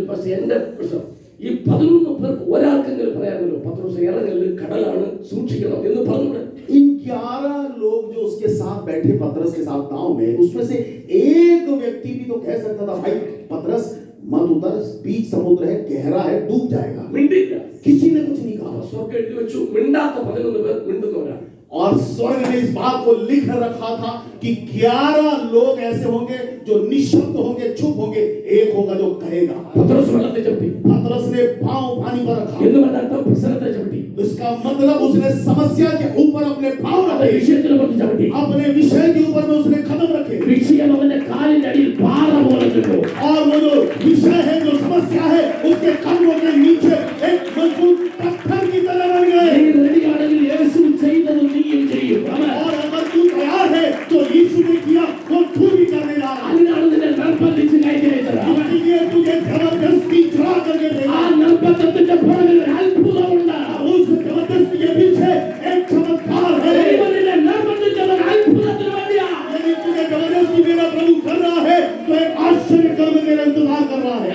പക്ഷേ എന്റെ പ്രശ്നം, ഈ 11 പേർക്ക് ഒരാൾക്കെങ്കിലും പറയാമല്ലോ പത്രോസ് ഇറങ്ങല് കടലാണ് സൂക്ഷിക്കണം എന്ന് പറഞ്ഞു. इन 11 लोग जो उसके साथ बैठे पतरस के साथ नाव में, उसमें से एक व्यक्ति भी तो कह सकता था भाई पतरस मत उतर, बीच समुद्र है, गहरा है, डूब जाएगा। മിണ്ടില്ല. किसी ने कुछ नहीं कहा। സ്വർഗ്ഗം എഴുതി വെച്ചു മിണ്ടാത്ത 11 പേർ മിണ്ടുന്നവരാണ്. और स्वर्ग ने इस बात को लिख रखा था कि 11 लोग ऐसे होंगे जो निशब्द होंगे, चुप होंगे, एक होगा जो कहेगा। പത്രോസ് വെള്ളത്തെ ചവിട്ടി. पतरस ने पांव पानी पर रखा। എന്ന് പറഞ്ഞാൽ പ്രശ്നത്തെ ചവിട്ടി. इसका मतलब उसने समस्या के ऊपर अपने पांव रखे, വിഷയത്തിനെ കുറിച്ച് ചവിട്ടി. अपने विषय के ऊपर में उसने कदम रखे। വിഷയം അവന്റെ കാലിന്റെ അടിയിൽ പാറ പോലെ നിന്നു. और वो जो विषय है, जो समस्या है, उसके कदमों के नीचे एक मजबूत पत्थर की तरह बन गए। നീ റെഡിയാണെങ്കിൽ യേശു ചെയ്തത് നീയും ചെയ്യും. और अगर तू तैयार है तो यीशु ने किया वो तू भी करने जा रहा है। അതിനാണ് നിന്നെ നിർബന്ധിച്ച് കയറ്റിയത്. इसलिए तुझे जबरदस्ती चढ़ा करके ആ देगा। നിർബന്ധത്തിന്റെ പുറകിൽ ഒരു അത്ഭുതമുണ്ട്. उस जबरदस्ती के पीछे एक चमत्कार है। ദൈവം നിന്നെ നിർബന്ധിച്ചത് ഒരു അത്ഭുതത്തിന് വേണ്ടിയാ. यदि तुझे जबरदस्ती मेरा प्रभु कर रहा है तो एक आश्चर्य कर्म मेरा इंतजार कर रहा है।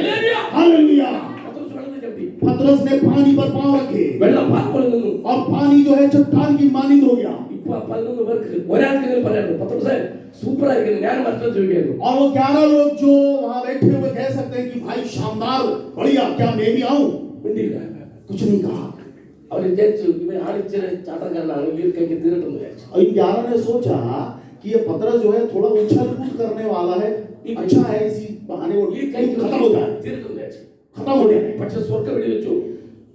हालेलुया। പത്രോസ് വെള്ളത്തെ ചവിട്ടി. पतरस ने पानी पर पांव रखे വെള്ളം പാറ പോലെ നിന്നു. और पानी जो है चट्टान की मानिंद हो गया। ഇപ്പൊ 11 പേർക്ക് ഒരാൾക്കെങ്കിലും പറയായിരുന്നു പത്രോസേ സൂപ്പർ ആയിരിക്കുന്നു, ഞാൻ മറ്റേ ചോദിക്കായിരുന്നു. और वो 11 लोग जो वहां बैठे हुए कह सकते हैं कि भाई शानदार, बढ़िया, क्या मैं भी आऊं? മിണ്ടില്ല. कुछ नहीं कहा। അവർ വിചാരിച്ചു ഇവൻ ആളിച്ചിരി ചാട്ടക്കാരനാണ്, ഇവർ കൈക്ക് തീരട്ടെന്ന് വിചാരിച്ചു. और इन 11 ने सोचा कि ये पतरस जो है थोड़ा उछल कूद करने वाला है, अच्छा है, इसी बहाने वो ഈ കൈക്ക് खत्म हो जाए, തീരട്ടെന്ന് വിചാരിച്ചു. खत्म हो जाए। പക്ഷെ സ്വർഗ്ഗം വെടി വെച്ചു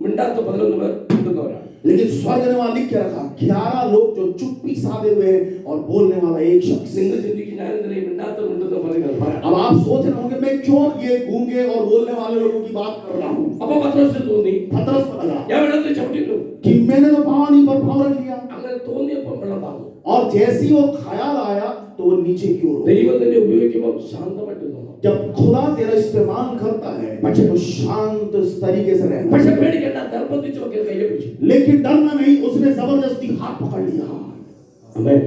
മിണ്ടാത്ത 11 പേർ മിണ്ടുന്നവരാണ്. लेकिन स्वर्ग ने वहां लिख के रखा 11 लोग जो चुप्पी साधे हुए हैं और बोलने वाला एक शख्स। നിങ്ങൾ ചിന്തിക്കും ഞാൻ എന്തിനാ മിണ്ടാത്ത മിണ്ടുന്ന പറയുന്നത് പറയാം. अब आप सोच रहे होंगे मैं क्यों ये गूंगे और बोलने वाले लोगों की बात कर रहा हूं। അപ്പൊ പത്രോസിന് തോന്നി पतरस को लगा ഞാൻ വെള്ളത്തിൽ ചവിട്ടിട്ടു. कि मैंने तो पानी पर पांव रख लिया, അങ്ങനെ തോന്നിയപ്പോൾ വെള്ളം താന്നു. और जैसे ही वो ख्याल आया तो वो नीचे की ओर। ദൈവം തന്നെ ഉപയോഗിക്കുമ്പോൾ ശാന്തമായിട്ട് തോന്നും. जब खुदा तेरा इस्तेमाल करता है तो शांत तरीके से रहना। പക്ഷെ പേടിക്കണ്ട, നിർബന്ധിച്ചു ഒക്കെ കയ്യെ പിടിച്ചു. लेकिन डरना नहीं, उसने जबरदस्ती हाथ पकड़ लिया। ആമേൻ.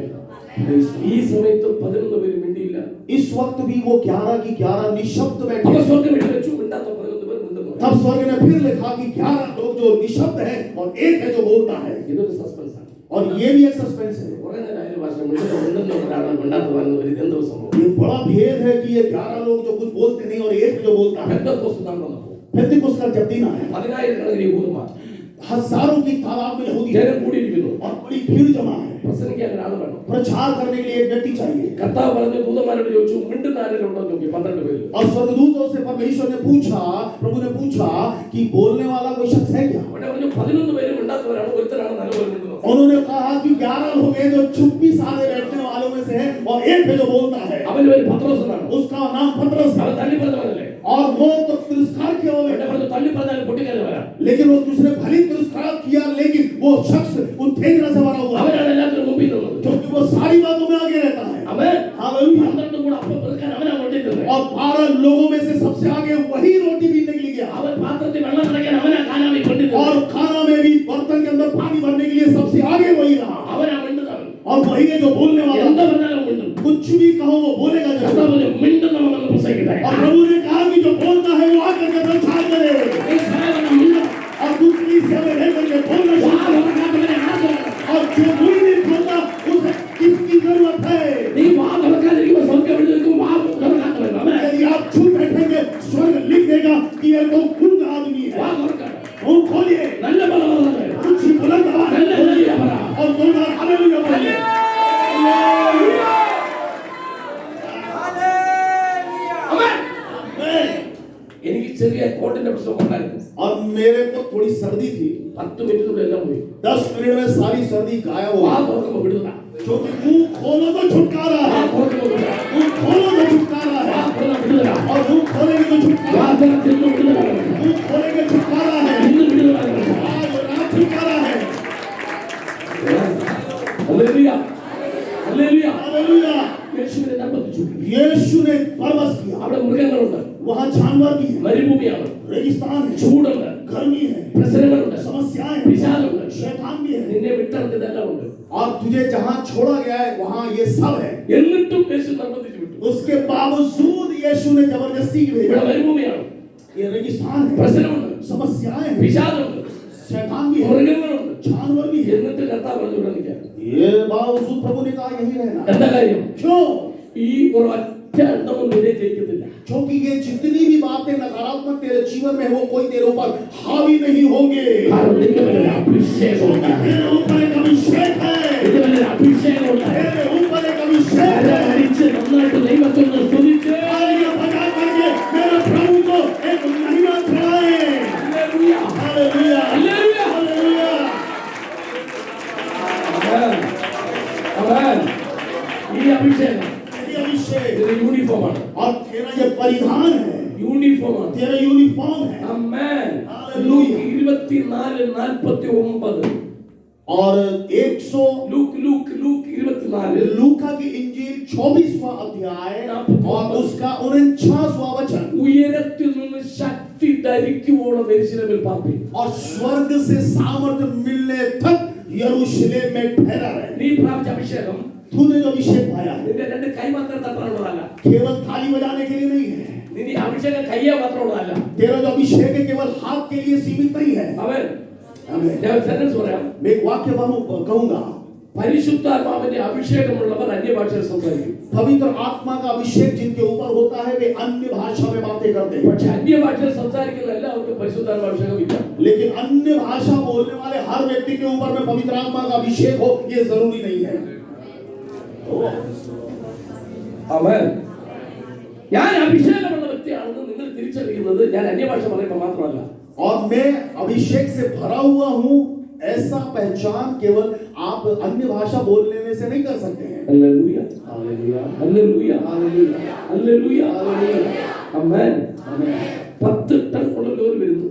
ഈ സമയത്ത് 11 പേര് മിണ്ടിയില്ല. इस वक्त भी वो 11 की 11 निशब्द അപ്പൊ बैठे। സ്വർഗ്ഗം വെടി വെച്ചു മിണ്ടാത്ത 11 പേർ മിണ്ടുന്നു. तब स्वर्ग ने फिर लिखा कि 11 लोग जो निशब्द है और एक है जो बोलता है। ഇതൊരു സസ്പെൻസ് ആണ്. और ये भी एक सस्पेंस है। കുറെ നേരം ആയാലും ഭാഷ മിണ്ടുന്ന ഒരാളെ മിണ്ടാത്ത പറയുന്നത് ഒരു എന്തോ സംഭവം. ये बड़ा भेद है कि ये 11 लोग जो कुछ बोलते नहीं और एक जो बोलता है। പെന്തക്കോസ്ത് നാൾ വന്നപ്പോൾ पेंतिकुस्त का जब दिन आया, 10,000 യഹൂദന്മാർ हजारों की तादाद में यहूदी ജനം കൂടിയിരിക്കുന്നു. और बड़ी भीड़ जमा है। പ്രസംഗിക്കാൻ ഒരാൾ വേണം. प्रचार करने के लिए एक व्यक्ति चाहिए। കർത്താവ് പറഞ്ഞു ദൂതന്മാരോട് ചോദിച്ചു മിണ്ടുന്ന ആരെങ്കിലും ഉണ്ടോ എന്ന് നോക്കി 12 പേര്. और स्वर्गदूतों से परमेश्वर ने पूछा, प्रभु ने पूछा कि बोलने वाला कोई शख्स है क्या? അവിടെ പറഞ്ഞു 11 പേര് മിണ്ടാത്തവരാണ്, ഒരുത്തരാണ് നല്ലപോലെ മിണ്ടുന്നത്. उन्होंने कहा कि 11 लोग हैं जो चुप्पी साधे बैठने वालों में से है और एक है जो बोलता है। അവന്റെ പേര് പത്രോസ് എന്നാണ്. उसका नाम पतरस है। അവൻ തള്ളി പറഞ്ഞവനല്ലേ. और वो तो तिरस्कार किया हुआ അവന്റെ है। പറഞ്ഞു തള്ളി പറഞ്ഞാൽ പൊട്ടിക്കരുത് വരാം. लेकिन वो दूसरे भली तिरस्कार किया, लेकिन वो शख्स उत्तेजना से भरा हुआ है, അവനാണ് എല്ലാത്തിനും മുമ്പിൽ നിന്നത്. क्योंकि वो सारी बातों में आगे रहता है। അവൻ हालेलुया। 12 കൂടെ അപ്പം പെറുക്കാൻ അവനാണ് കൊണ്ടിരുന്നത്. और 12 लोगों में से सबसे आगे वही रोटी बीनने के लिए गया। അവൻ പാത്രത്തിൽ വെള്ളം നിറയ്ക്കാൻ അവനാ കാനാവിൽ കൊണ്ടിരുന്നത്. और खाना में भी बर्तन के अंदर पानी भरने के लिए सबसे आगे वही रहा। അവനാ മിണ്ടുന്നവൻ. और वही है जो बोलने वाला। എന്താ പറഞ്ഞാലും മിണ്ടും. कुछ भी कहो वो बोलेगा जरूर। കർത്താവ് പറഞ്ഞു മിണ്ടുന്നവനെന്ന് പ്രസംഗിക്കട്ടെ. और प्रभु ने कहा कि जो बोलता है वो आकर के प्रचार करे। ഈ സേവനം മിണ്ടും. और दूसरी सेवा रह करके बोलना വാ शुरू करे। തുറക്കാത്തവനെ ആർക്കാണ്? और जो मुंह नहीं खोलता उसे किसकी जरूरत है? നീ വാ തുറക്കാതിരിക്കുമ്പോൾ സ്വർഗ്ഗം എഴുതി വെക്കും വാ തുറക്കാത്തവൻ. അവൻ यदि आप चुप बैठेंगे स्वर्ग लिख देगा कि ये तो गुंग आदमी വാ है। തുറക്കണം. मुंह खोलिए, നല്ല ബലമാണ്. कुछ ही बुलंद आवाज നല്ല में ഹല്ലേലൂയ പറ. और जोरदार हालेलुया बोलिए। എനിക്ക് ചെറിയ കോട്ടിന്റെ പ്രശ്നം ഉണ്ടായിരുന്നു. और मेरे को थोड़ी सर्दी थी। 10 മിനിറ്റിനുള്ളിൽ എല്ലാം പോയി. 10 मिनट में सारी सर्दी गायब हो വാ गई। തുറക്കുമ്പോൾ വിടുന്ന. क्योंकि मुंह खोलो तो छुटकारा വാ है। തുറക്കുമ്പോൾ വിടുന്ന. मुंह खोलो तो छुटकारा വാ है। തുറന്നാൽ വിടുതല. और मुंह खोलेंगे तो വാ छुटकारा है। തുറന്ന് ഇന്ന് വിടുതല. मुंह खोलेंगे छुटकारा है। ഇന്ന് വിടുതല. आज रात छुटकारा है। ഹല്ലേലൂയ. ഹല്ലേലൂയ. हालेलुया। യേശുവിനെ നിർബന്ധിച്ചു. यीशु ने परवश किया। അവിടെ മൃഗങ്ങളുണ്ട്, वहाँ जानवर भी है, മരുഭൂമിയാണ്, रेगिस्तान है, ചൂടുണ്ട്, गर्मी है, പ്രശ്നങ്ങളുണ്ട്, समस्याएं हैं, പിശാചുണ്ട്, शैतान भी है। നിന്നെ വിട്ടറിഞ്ഞതെല്ലാം ഉണ്ട്. और तुझे जहाँ छोड़ा गया है वहाँ ये सब है। എന്നിട്ടും യേശു നിർബന്ധിച്ചു വിട്ടു. उसके बावजूद यीशु ने जबरदस्ती की ഇവിടെ भेजा। മരുഭൂമിയാണ്, ये रेगिस्तान है, പ്രശ്നമുണ്ട്, समस्याएं हैं, വിഷാദമുണ്ട്, शैतान भी है, മൃഗങ്ങളുണ്ട്. जानवर भी है। എന്നിട്ട് കർത്താവ് പറഞ്ഞു ഇവിടെ നിൽക്കാൻ. ये बावजूद प्रभु ने कहा यही रहना। എന്താ കാര്യം? क्यों? ഈ ഒരൊറ്റ എണ്ണവും നിന്നെ ജയിക്കത്തില്ല. क्योंकि ये जितनी भी बातें नकारात्मक तेरे जीवन में है वो कोई तेरे ऊपर हावी नहीं होंगे। കാരണം നിന്റെ മേലെ ഒരു അഭിഷേകമുണ്ട്. तेरे ऊपर एक अभिषेक है, നിന്റെ മേലെ ഒരു അഭിഷേകമുണ്ട്. तेरे ऊपर एक अभिषेक है। അടിച്ച് നന്നായിട്ട് ദൈവത്തെ ഒന്ന് സ്തുതിച്ച് तालियां बजा करके मेरे प्रभु को एक महिमा चढ़ाए। Hallelujah, hallelujah, hallelujah. हालेलुया। ആമേൻ, ആമേൻ. ഈ അഭിഷേകം ये अभिषेक ഇതിന്റെ യൂണിഫോമാണ്. और तेरा ये परिधान है, യൂണിഫോമാണ്. तेरा यूनिफॉर्म है। ആമേൻ. ഹല്ലേലൂയ. 24:49 और 100 ലൂക്ക് 24 लूका की इंजील 24वां अध्याय और उसका 49वां वचन। ഉയരത്തിൽ നിന്ന് ശക്തി ധരിക്കുവോളം യെരൂശലേമിൽ പാർപ്പി. और स्वर्ग से सामर्थ्य मिलने तक यरूशलेम में ठहरा रहे। നീ പ്രാപിച്ച അഭിഷേകം तूने जो अभिषेक पाया है നിന്റെ രണ്ട് കൈ മാത്രം തട്ടാനുള്ളതല്ല. केवल थाली बजाने के लिए नहीं है। നിന്റെ അഭിഷേകം കയ്യെ മാത്രമുള്ളതല്ല. तेरा जो अभिषेक है केवल हाथ के लिए सीमित नहीं है। അവൻ आमीन। ഞാൻ സെന്റൻസ് പറയാം. मैं एक वाक्य कहूंगा, പരിശുദ്ധാത്മാവിന്റെ അഭിഷേകമുള്ളവർ അന്യഭാഷയിൽ സംസാരിക്കും. पवित्र आत्मा का अभिषेक जिनके ऊपर होता है वे अन्य भाषा में बातें करते हैं। പക്ഷെ അന്യഭാഷയിൽ സംസാരിക്കുന്ന എല്ലാവർക്കും പരിശുദ്ധാത്മ അഭിഷേകം ഇല്ല. लेकिन अन्य भाषा बोलने वाले हर व्यक्ति के ऊपर में पवित्र आत्मा का अभिषेक हो ये जरूरी नहीं है। അവൻ ഞാൻ അഭിഷേകമുള്ള വ്യക്തിയാണെന്ന് നിങ്ങൾ തിരിച്ചറിയുന്നത് ഞാൻ അന്യഭാഷ പറയുമ്പോൾ മാത്രമല്ല. और मैं अभिषेक से भरा हुआ हूँ ऐसा पहचान केवल आप अन्य भाषा बोल लेने से नहीं कर सकते हैं। Hallelujah, hallelujah, hallelujah, hallelujah, hallelujah. Hallelujah. Amen. आमीन। 10 ടൺ ഉള്ള ലോറി വരുന്നു.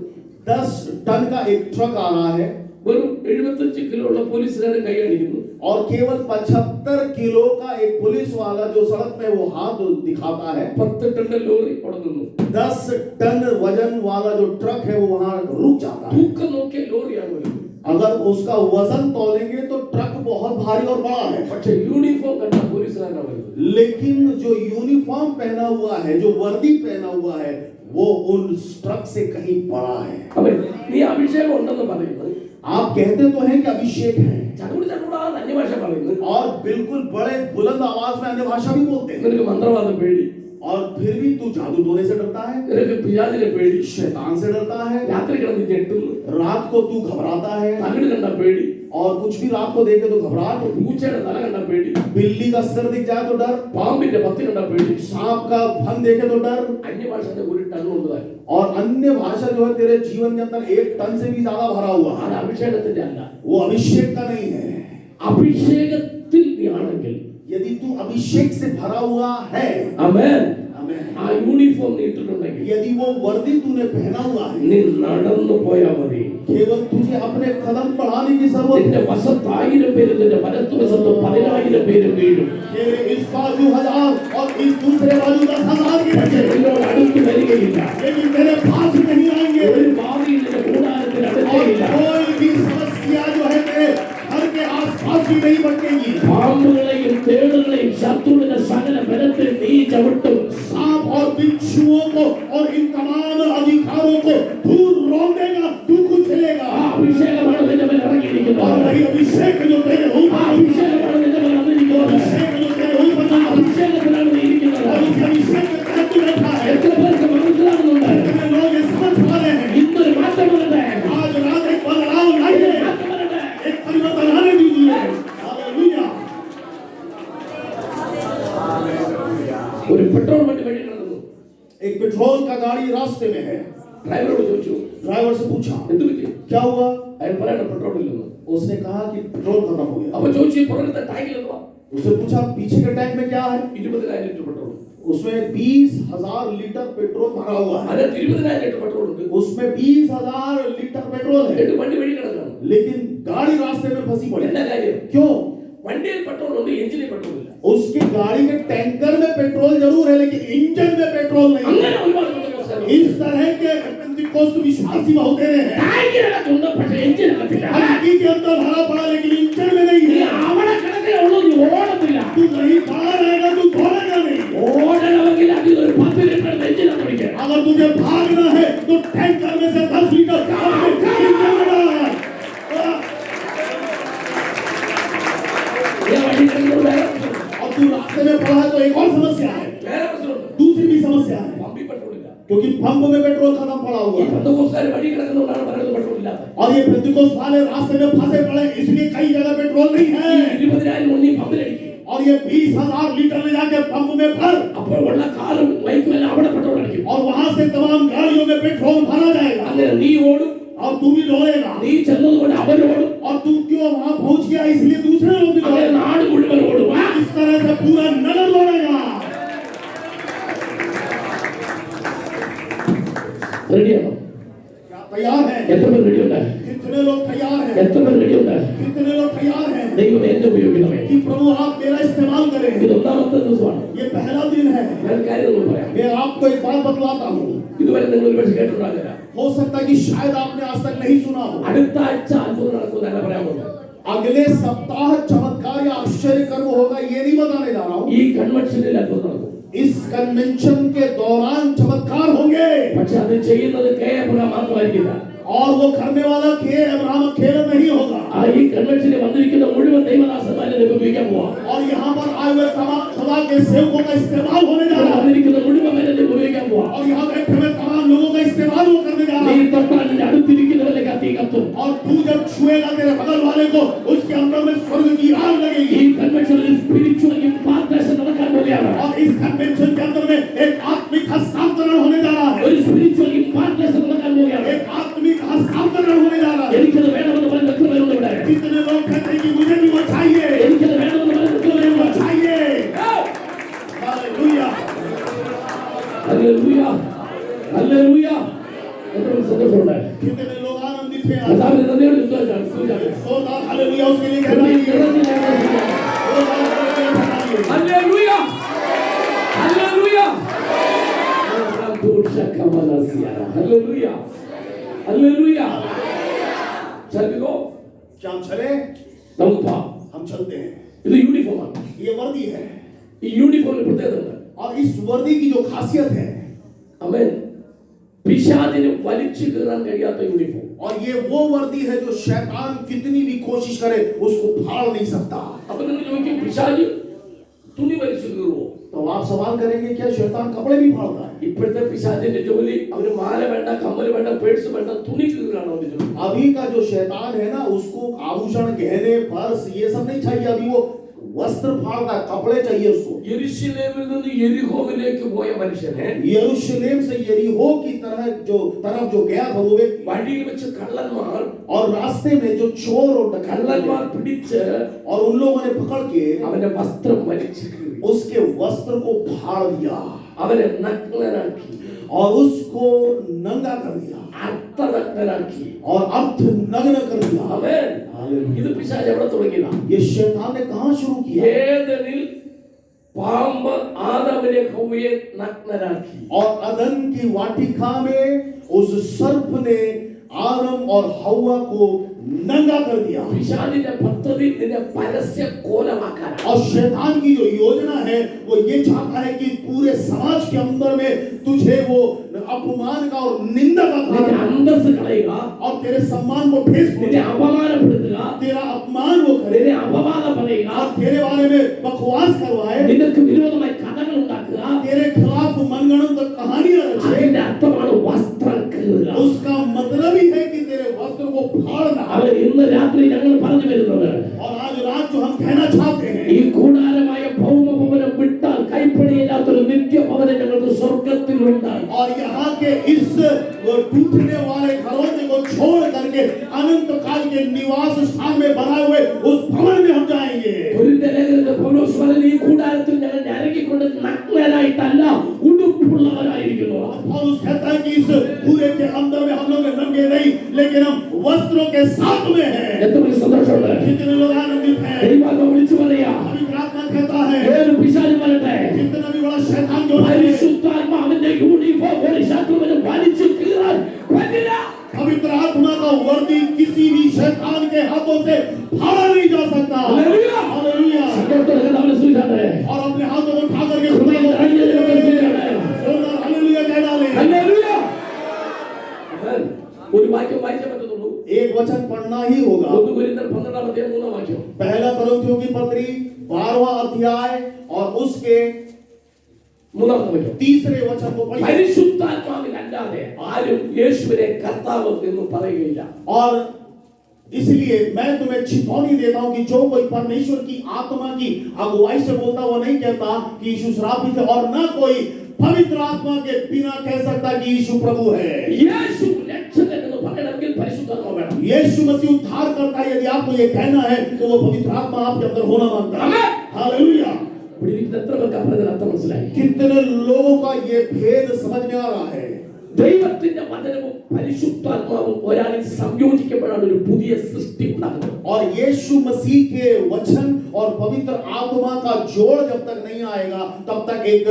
10 टन का एक ट्रक आ रहा है വെറും 75 കിലോ ഉള്ള പോലീസുകാരൻ കൈ കാണിക്കുന്നു. और केवल 75 किलो का एक पुलिस वाला जो सड़क में वो हाथ दिखाता है। 10 ടൺ ലോറി അവിടെ നിന്നു. 10 टन वजन वाला जो ट्रक है वो वहां रुक जाता है। തൂക്കം നോക്കിയ ലോറിയാണ് വരുന്നത്. अगर उसका वजन तोलेंगे तो ट्रक बहुत भारी और बड़ा है। പക്ഷെ യൂണിഫോം കണ്ട പോലീസുകാരനാണ് വരുന്നത്. लेकिन जो यूनिफॉर्म पहना हुआ है, जो वर्दी पहना हुआ है, वो उन ट्रक से कहीं बड़ा है। അവൻ നീ അഭിഷേകം ഉണ്ടെന്ന് പറയുന്നത് आप कहते तो हैं कि अभिषेक है ചടുകൂടാ അന്യഭാഷ പറയുന്നത്. और बिल्कुल बड़े बुलंद आवाज में अन्य भाषा भी बोलते हैं, നിനക്ക് മന്ത്രവാദം പേടി, और फिर भी तू जादू टोने से डरता है, നിനക്ക് പിശാചിനെ പേടി, शैतान से डरता है, രാത്രി കിടന്ന് ഞെട്ടുന്നു, रात को तू घबराता है, തകിട് കണ്ട പേടി, और कुछ भी रात को देखे तो घबराहट, പൂച്ചയുടെ തല കണ്ട പേടി, बिल्ली का सिर दिख जाए तो डर, പാമ്പിന്റെ പത്തി കണ്ട പേടി. सांप का फन देखे तो डर। അന്യഭാഷയുടെ ഒരു ടൺ കൊണ്ടുപോയി. और अन्य भाषा जो है तेरे जीवन के अंदर 1 टन से भी ज्यादा भरा हुआ അത് है, അഭിഷേകത്തിന്റെ അല്ല. वो अभिषेक का नहीं है। അഭിഷേകത്തിൽ നീ ആണെങ്കിൽ यदि तू अभिषेक से भरा हुआ है, ആമേൻ, आमीन, ആ യൂണിഫോം നീ ഇട്ടിട്ടുണ്ടെങ്കിൽ यदि वो वर्दी तूने पहना हुआ है, നീ നടന്നു പോയാൽ മതി. केवल तुझे अपने कदम बढ़ाने की जरूरत നിന്റെ है। വശത്ത് 1000 പേര്, നിന്റെ വലത്തുവശത്ത് 10000 പേര് വീഴും. तेरे इस बाजू 1000 और इस दूसरे बाजू 10,000 की പക്ഷേ बचे, നിന്നോട് അടുത്ത് വരികയില്ല. लेकिन तेरे पास नहीं आएंगे। ഒരു ഭാവിയിൽ നിന്റെ കൂടാരത്തിൽ और അടുത്തേയില്ല. कोई भी समस्या जो है तेरे घर के आसपास भी नहीं बचेगी। പാമ്പുകളെയും തേളുകളെയും ശത്രുവിന്റെ സകല ബലത്തിൽ നീ ചവിട്ടും. सांप और बिच्छुओं को और इन तमाम अधिकारों को दूर रोक देगा, तू कुछ चलेगा। ആ അഭിഷേകമാണ് നിന്റെ മേൽ ഇറങ്ങിയിരിക്കുന്നത്. और वही अभिषेक जो तेरे ആ ऊपर, അഭിഷേകമാണ് നിന്റെ മേൽ വന്നിരിക്കുന്നത്. अभिषेक जो तेरे ऊपर ആ അഭിഷേകത്തിലാണ് നീ ഇരിക്കുന്നത്. और उस अभिषेक के तहत तू बैठा है। എത്ര പേർക്ക് മനസ്സിലാകുന്നുണ്ട്? कितने लोग ये समझ पा रहे हैं? ഇന്നൊരു മാറ്റം വരട്ടെ. आज रात एक बदलाव लाइए, മാറ്റം വരട്ടെ. एक परिवर्तन आने दीजिए। हालेलुया। ഒരു പെട്രോൾ വണ്ടി വഴി നടന്നു. एक पेट्रोल का गाड़ी रास्ते में है। ഡ്രൈവറോട് ചോദിച്ചു, ड्राइवर से पूछा എന്ത് പറ്റി? क्या हुआ? അയാൾ പറയണം പെട്രോൾ ഇല്ലെന്ന്. उसने कहा कि पेट्रोल खत्म हो गया। അപ്പൊ ചോദിച്ചു, പുറത്തെ ടാങ്കിൽ എന്തുവാ? उसने पूछा पीछे के टैंक में क्या है? 20,000 ലിറ്റർ പെട്രോൾ. उसमें 20,000 लीटर पेट्रोल भरा हुआ है। അതിനകത്ത് 20,000 ലിറ്റർ പെട്രോൾ ഉണ്ട്. उसमें 20,000 लीटर पेट्रोल है, എന്നിട്ട് വണ്ടി വഴി കിടക്കാണ്. लेकिन गाड़ी रास्ते में फंसी पड़ी। എന്താ काര്യം? क्यों? വണ്ടിയിൽ പെട്രോൾ ഉണ്ട്, എഞ്ചിനിൽ പെട്രോൾ ഇല്ല. उसकी गाड़ी के टैंकर में पेट्रोल जरूर है, लेकिन इंजन में पेट्रोल नहीं है। അങ്ങനെ ഒരുപാട് പെട്രോൾ इस तरह के पेंटिकोस्ट विश्वासी बहुत तेरे हैं। ടാങ്കിനകത്തുണ്ട്, പക്ഷേ എഞ്ചിനകത്തില്ല. हल्की के अंदर भरा पड़ा, लेकिन इंजन में नहीं നീ है। അവിടെ കിടക്കേ ഉള്ളൂ, നീ ഓടത്തില്ല. तू नहीं खड़ा रहेगा, तू दौड़ेगा नहीं। ഓടണമെങ്കിൽ അതിൽ ഒരു 10 ലിറ്റർ എഞ്ചിനാണ് പിടിക്കുക. अगर तुझे भागना है टैंकर में से 10 लीटर अपने इंजन में डाल। ये वही करके उड़ाया। अब तू रास्ते में पड़ा है तो एक और समस्या है, मेरा प्रश्न दूसरी भी समस्या है, हम भी पेट्रोल ಇಲ್ಲ क्योंकि पंप में पेट्रोल खत्म पड़ा हुआ है पंतकोस्तारे बड़ी कड़कन उड़ाना बरलो पेट्रोल ಇಲ್ಲ और ये पेंतिकोस्त वाले रास्ते में फंसे पड़े, इसलिए कई जगह पेट्रोल नहीं है 20,000 उन्नी पंप लेडी और ये 20,000 लीटर ले जाके पंप में भर അപ്പോൾ ഉള്ള കാർ ബൈക്ക് ಮೇಲೆ അവിടെ പെട്രോൾ അടിക്കും और वहां से तमाम गाड़ियों में पेट्रोल भरा जाएगा അങ്ങനെ നീ ഓടും और तू भी दौड़ेगा നീ ചെന്നതുകൊണ്ട് അവർ ഓടും और तू क्यों वहां पहुंच गया इसलिए दूसरे लोग भी അങ്ങനെ दौड़ेगा, നാട് മുഴുവൻ ഓടും इस तरह से पूरा नगर दौड़ेगा। റെഡിയാണോ क्या तैयार है? എത്ര പേർ റെഡി ഉണ്ട് कितने लोग तैयार हैं? എത്ര പേർ റെഡി ഉണ്ട് कितने लोग तैयार हैं ദൈവം എന്നെ ഉപയോഗിക്കണമേ कि प्रभु आप मेरा इस्तेमाल करें? ഇത് ഒന്നാമത്തെ ദിവസമാണ് ये पहला दिन है। ഞാൻ കാര്യം നിങ്ങൾ പറയാം मैं आपको एक बात बतलाता हूँ, ഇതുവരെ നിങ്ങൾ ഒരുപക്ഷെ കേട്ടിട്ടുണ്ടാകില്ല हो सकता है कि शायद आपने आज तक नहीं सुना हो। അടുത്ത ആഴ്ച അത്ഭുതം നടക്കുമെന്നല്ല പറയാൻ പോകുന്നത് अगले सप्ताह चमत्कार या आश्चर्य कर्म होगा ये नहीं बताने जा रहा हूँ। ഈ കൺവെൻഷനിൽ അത്ഭുതം നടക്കും इस कन्वेंशन के दौरान चमत्कार होंगे പക്ഷെ അത് ചെയ്യുന്നത് കേവലം മാത്രമായിരിക്കില്ല और वो करने वाला के अब्राहम अकेला नहीं होगा ആ ഈ കൺവെൻഷനിൽ വന്നിരിക്കുന്ന മുഴുവൻ ദൈവദാസന്മാരെ ദൈവം ഉപയോഗിക്കാൻ പോവാ और यहाँ पर आए हुए तमाम खुदा के सेवकों का इस्तेमाल होने जा रहा है വന്നിരിക്കുന്ന മുഴുവൻ പേരെ ദൈവം ഉപയോഗിക്കാൻ പോവാ और यहाँ बैठे हुए तमाम लोगों का इस्तेमाल वो करने जा रहा നീ है തൊട്ടാൽ നിന്റെ അടുത്തിരിക്കുന്നവരെ കത്തി കത്തും और तू जब छुएगा तेरे बगल वाले को उसके अंदर में स्वर्ग की आग ഈ लगेगी കൺവെൻഷനിൽ സ്പിരിച്വൽ ഇംപാർട്ടേഷൻ നടക്കാൻ പോവുകയാണ് और इस कन्वेंशन के अंदर में एक आत्मिक हस्तांतरण होने जा रहा है ഒരു സ്പിരിച്വൽ ഇംപാർട്ടേഷൻ നടക്കാൻ പോവുകയാണ് एक आत्मिक हस्तांतरण होने जा रहा है എനിക്കത് വേണമെന്ന് പറഞ്ഞ എത്ര പേരുണ്ട് ഇവിടെ कितने लोग कहते हैं कि मुझे भी वो चाहिए എനിക്കത് വേണമെന്ന് പറഞ്ഞ എത്ര मुझे वो പേരുണ്ട് चाहिए हालेलुया ഹല്ലേലൂയ ഹല്ലേലൂയ എത്ര സന്തോഷമുണ്ട് कितने लोग आनंदित हैं आज? കർത്താവിനെ നന്ദിയോടെ സ്തുതിച്ചാണ് जोरदार हालेलुया उसके लिए कहना चाहिए ഹല്ലേലൂയ ഹല്ലേലൂയ ഹല്ലേലൂയ ഹല്ലേലൂയ ചലിക്കോ क्या हम चले? നമുക്ക് പോവാം हम चलते हैं। ഇത് യൂണിഫോമാണ് ये वर्दी है ഈ യൂണിഫോമിന് പ്രത്യേകത और इस वर्दी की जो खासियत है അവൻ പിശാചിനെ വലിച്ചു കീറാൻ കഴിയാത്ത യൂണിഫോം और ये वो वर्दी है जो शैतान कितनी भी कोशिश करे उसको फाड़ नहीं सकता। അപ്പൊ നിങ്ങൾ ചോദിക്കും പിശാച് തുണി വലിച്ചു കീറുവോ तो आप सवाल करेंगे क्या शैतान कपड़े भी फाड़ता है? ഇപ്പോഴത്തെ പിശാചിന്റെ ജോലി അവന് മാല വേണ്ട കമ്മൽ വേണ്ട പേഴ്സ് വേണ്ട തുണി കീറാണ് അവന്റെ ജോലി अभी का जो शैतान है ना उसको आभूषण गहने पर्स ये सब नहीं चाहिए, अभी वो वस्त्र फाड़ता है, कपड़े चाहिए उसको। യെരുശലേമിൽ നിന്ന് യെരിഹോവിലേക്ക് പോയ മനുഷ്യനെ यरूशलेम से यरीहो की तरफ जो गया था वो व्यक्ति, വഴിയിൽ വെച്ച് കള്ളന്മാർ और रास्ते में जो चोर और डकैत കള്ളന്മാർ പിടിച്ച് और उन लोगों ने पकड़ के അവന്റെ വസ്ത്രം വലിച്ചു കീറി उसके वस्त्र को फाड़ दिया അവനെ നഗ്നനാക്കി और उसको नंगा कर दिया അർത്ഥനഗ്നനാക്കി और अर्थ नग्न कर दिया। അവൻ ഇത് പിശാച് എവിടെ തുടങ്ങിയതാ ये शैतान ने कहां शुरू किया? ഏദനിൽ പാമ്പ് ആദമിനെ ഹവ്വയെ നഗ്നനാക്കി और अदन की वाटिका में उस सर्प ने आदम और हव्वा को नंगा कर दिया। പിശാചിന്റെ പദ്ധതി നിന്നെ പരസ്യ കോലമാക്കാനാണ് और शैतान की जो योजना है वो ये चाहता है कि पूरे समाज के अंदर में तुझे वो अपमान का और निंदा का നിന്റെ कारण അന്തസ്സ് കളയുക और तेरे सम्मान को ठेस നിന്നെ पहुंचाए, അപമാനപ്പെടുത്തുക तेरा अपमान वो करे നിന്നെ അപവാദം പറയുക और तेरे बारे में बकवास करवाए, നിനക്ക് വിരോധമായി കഥകൾ ഉണ്ടാക്കുക तेरे खिलाफ मनगढ़ंत कहानियां रचे। അതിന്റെ അർത്ഥമാണ് വസ്ത്രം കീറുക उसका मतलब ही है कि तेरे वस्त्र को फाड़ना। അവർ ഇന്ന് രാത്രി ഞങ്ങൾ പറഞ്ഞു വരുന്നത് और आज रात जो हम कहना चाहते हैं, ഈ കൂടാരമായ ഭൗമഭവനം വിട്ടാൽ കൈപ്പണിയില്ലാത്തൊരു നിത്യഭവനം ഞങ്ങൾക്ക് സ്വർഗത്തിലുണ്ട് और यहाँ के इस वो टूटने वाले घरों को छोड़ करके अनंत काल के निवास स्थान में बनाए हुए उस भवन में हम जाएंगे। കൊരിന്ത്യർ ലേഖനത്തിൽ പൗലോസ് പറയുന്നു, ഈ കൂടാരത്തിൽ ഞങ്ങൾ ഞരങ്ങിക്കൊണ്ട് നഗ്നരായിട്ടല്ല ഉടുപ്പുള്ളവരായിരിക്കുന്നു. पौलुस कहता है कि इस पूरे के अंदर में हम लोग नंगे नहीं लेकिन हम वस्त्रों के साथ में हैं। എത്ര വലിയ സന്തോഷമുണ്ട്. कितने लोग आनंदित हैं? ദൈവാത്മാ വിളിച്ചു പറയാ, पवित्र आत्मा कहता है ഏത് പിശാച് വരട്ടെ, कितना भी बड़ा शैतान जो है, പരിശുദ്ധാത്മാവിന്റെ യൂണിഫോം ഒരു ശത്രുവിനെ വലിച്ചു കീറാൻ പറ്റില്ല. पवित्र आत्मा का वर्दी किसी भी शैतान के हाथों से फाड़ा नहीं जा सकता। हालेलुया। हालेलुया। സന്തോഷത്തോടെ കർത്താവിനെ സ്തുതിച്ചാട്ടെ. और अपने हाथों को उठा करके ഹൃദയം നിറഞ്ഞ ദൈവത്തെ സ്തുതിച്ചാട്ടെ. हालेलुया कह डालें। ഹല്ലേലൂയ. एक वचन पढ़ना ही होगा। 1 കൊരിന്ത്യർ 12-ാം അധ്യായം 3-ാം വാക്യം. पहला कोरिन्थियों की पत्री 12वां अध्याय और उसके 3-ാമത്തെ വാക്യം. तीसरे वचन को पढ़िए। പരിശുദ്ധാത്മാവിൽ അല്ലാതെ ആരും യേശുവിനെ കർത്താവ് എന്ന് പറയുകയില്ല. और इसलिए मैं तुम्हें चेतावनी देता हूं कि जो कोई परमेश्वर की आत्मा की अगुवाई से बोलता वो नहीं कहता कि यीशु श्रापित है, और न कोई पवित्र आत्मा के बिना कह सकता कि यीशु प्रभु है। യേശു രക്ഷകൻ എന്ന് പറയണമെങ്കിൽ പരിശുദ്ധാത്മാവ് വേണം. यीशु मसीह उद्धार करता है, यदि आपको ये कहना है तो वो पवित्र आत्मा आपके अंदर होना मांगता है। आमीन। हालेलुया। ഇവിടെ ഇരിക്കുന്ന എത്ര പേർക്ക് അപ്പുറത്തെ അർത്ഥം മനസ്സിലായി? कितने लोगों का ये भेद समझ में आ रहा है। ദൈവത്തിന്റെ വചനവും പരിശുദ്ധാത്മാവും ഒരാളിൽ സംയോജിക്കപ്പെടാൻ ഒരു പുതിയ സൃഷ്ടി ഉണ്ടാകുന്നു. और यीशु मसीह के वचन और पवित्र आत्मा का जोड़ जब तक नहीं आएगा तब तक एक